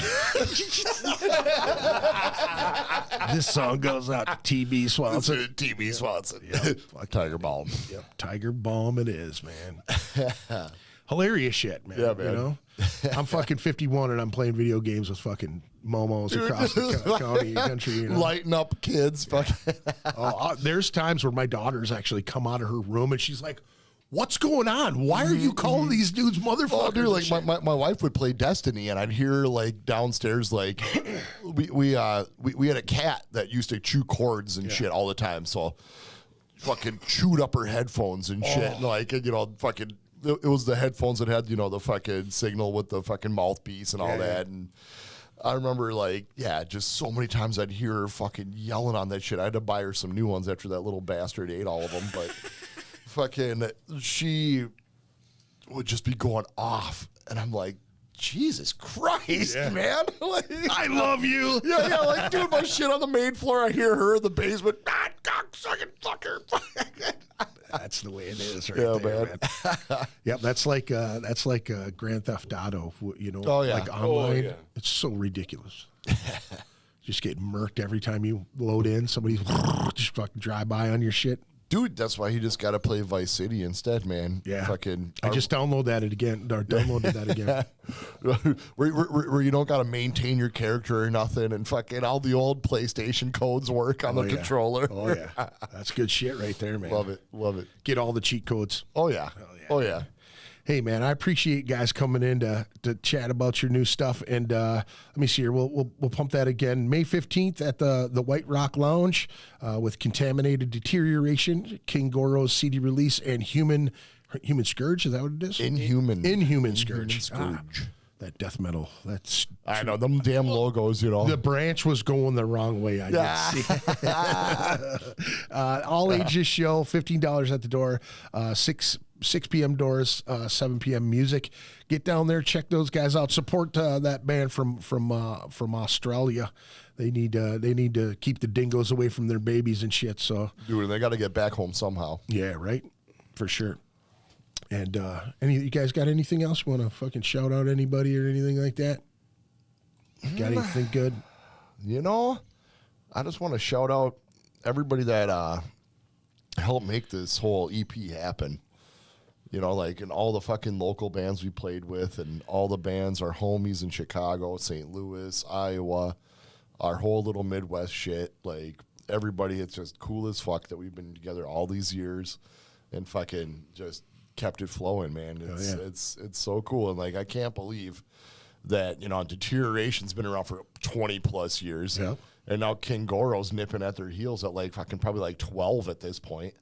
This song goes out to TB Swanson. TB Swanson. Yep. Tiger balm. Yep. Tiger balm it is, man. Hilarious shit, man. Yeah, man. You know? I'm fucking 51 and I'm playing video games with fucking momos across the county country. You know? Lighten up, kids. Fucking. There's times where my daughters actually come out of her room and she's like, "What's going on? Why are you calling these dudes motherfuckers?" Oh, dude, like my wife would play Destiny, and I'd hear like downstairs, like we had a cat that used to chew cords and shit all the time, so fucking chewed up her headphones and shit, and like, you know, fucking it was the headphones that had, you know, the fucking signal with the fucking mouthpiece and all that, and I remember like, just so many times I'd hear her fucking yelling on that shit. I had to buy her some new ones after that little bastard ate all of them, but. Fucking, she would just be going off, and I'm like, Jesus Christ, man! Like, I love you. Yeah, like doing my shit on the main floor. I hear her in the basement. Ah, cocksucking fucker. That's the way it is, right there, man. Yep, that's like Grand Theft Auto. You know, like online. yeah. It's so ridiculous. Just getting murked every time you load in. Somebody's just fucking drive by on your shit. Dude, that's why he just got to play Vice City instead, man. Yeah. Fucking. I just downloaded that again. where you don't got to maintain your character or nothing, and fucking all the old PlayStation codes work on the controller. Oh, yeah. That's good shit right there, man. Love it. Get all the cheat codes. Oh, yeah. Oh, yeah. Hey, man, I appreciate guys coming in to chat about your new stuff. And let me see here. We'll pump that again. May 15th at the White Rock Lounge with Contaminated Deterioration, King Goro's CD release, and Human Scourge. Is that what it is? Inhuman Scourge. That death metal. That's I know them damn logos. You know, the branch was going the wrong way. I guess. All ages show, $15 at the door. 6 p.m. doors, 7 p.m. music. Get down there, check those guys out. Support that band from Australia. They need to keep the dingoes away from their babies and shit. So, dude, they got to get back home somehow. Yeah, right, for sure. And you guys got anything else? Want to fucking shout out anybody or anything like that? Got anything good? You know, I just want to shout out everybody that helped make this whole EP happen. You know, like, and all the fucking local bands we played with, and all the bands, our homies in Chicago, St. Louis, Iowa, our whole little Midwest shit. Like, everybody, it's just cool as fuck that we've been together all these years and fucking just kept it flowing, man. It's so cool. And, like, I can't believe that, you know, Deterioration's been around for 20 plus years. Yeah. And now King Goro's nipping at their heels at, like, fucking probably like 12 at this point.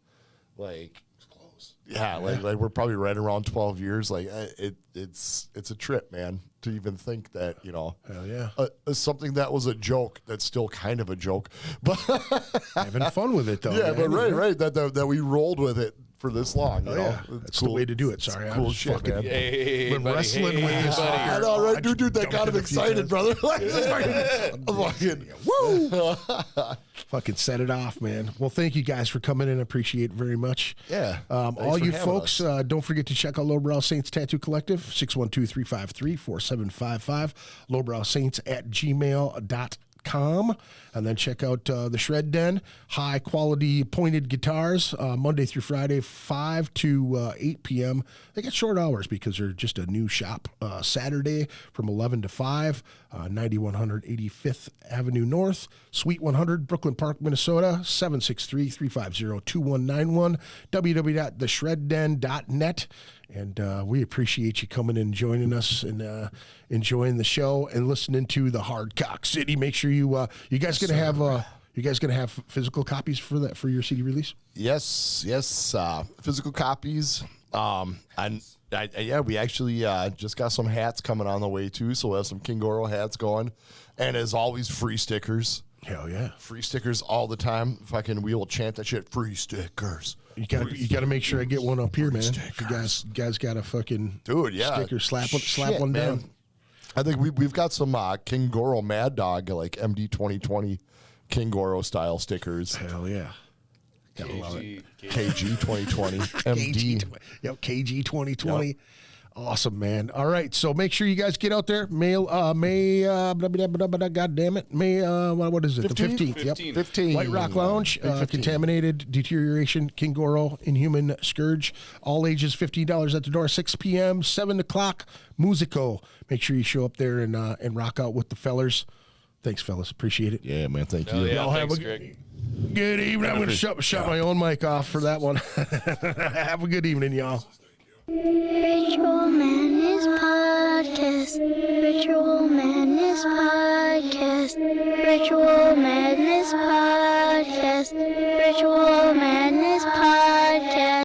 Like, yeah, like we're probably right around 12 years. Like, it's a trip, man, to even think that, you know, hell yeah, something that was a joke that's still kind of a joke, but having fun with it though. Yeah, man. but right, that we rolled with it for this long. You know? Yeah, that's cool. The way to do it. Sorry, cool shit, man. Been wrestling with this. I know, right, dude, that got him excited, brother. Woo! Fucking set it off, man. Well, thank you guys for coming in. I appreciate it very much. Yeah. All you folks, don't forget to check out Lowbrow Saints Tattoo Collective, 612-353-4755, lowbrowsaints@gmail.com. And then check out the Shred Den, high quality pointed guitars, Monday through Friday, 5 to 8 p.m. They got short hours because they're just a new shop. Saturday from 11 to 5, 9100 85th Avenue North, Suite 100, Brooklyn Park, Minnesota, 763-350-2191, www.theshredden.net. And we appreciate you coming in and joining us and enjoying the show and listening to the Hardcock City. Make sure you guys going to have You guys going to have physical copies for that for your CD release? Yes. Physical copies. We actually just got some hats coming on the way too. So we'll have some King Goro hats going, and as always, free stickers. Hell yeah. Free stickers all the time. Fucking, we will chant that shit. Free stickers. You gotta make sure I get one up here, man. If you guys got a fucking sticker, slap one down. I think we've got some King Goro Mad Dog, like MD 2020 King Goro style stickers. Hell yeah. Gotta love it. KG 2020 MD. Yep, KG 2020. Yep. Awesome, man. All right, so make sure you guys get out there. God damn it. What is it? 15th? The 15th. Yep. 15. White Rock Lounge, Contaminated, Deterioration, King Goro, Inhuman Scourge. All ages, $15 at the door, 6 p.m., 7 o'clock, Musico. Make sure you show up there and rock out with the fellers. Thanks, fellas. Appreciate it. Yeah, man. Thank you. Yeah, Y'all have a Greg. good evening. I'm going to shut my own mic off for that one. Have a good evening, y'all. Ritual Madness Podcast. Ritual Madness Podcast. Ritual Madness Podcast. Ritual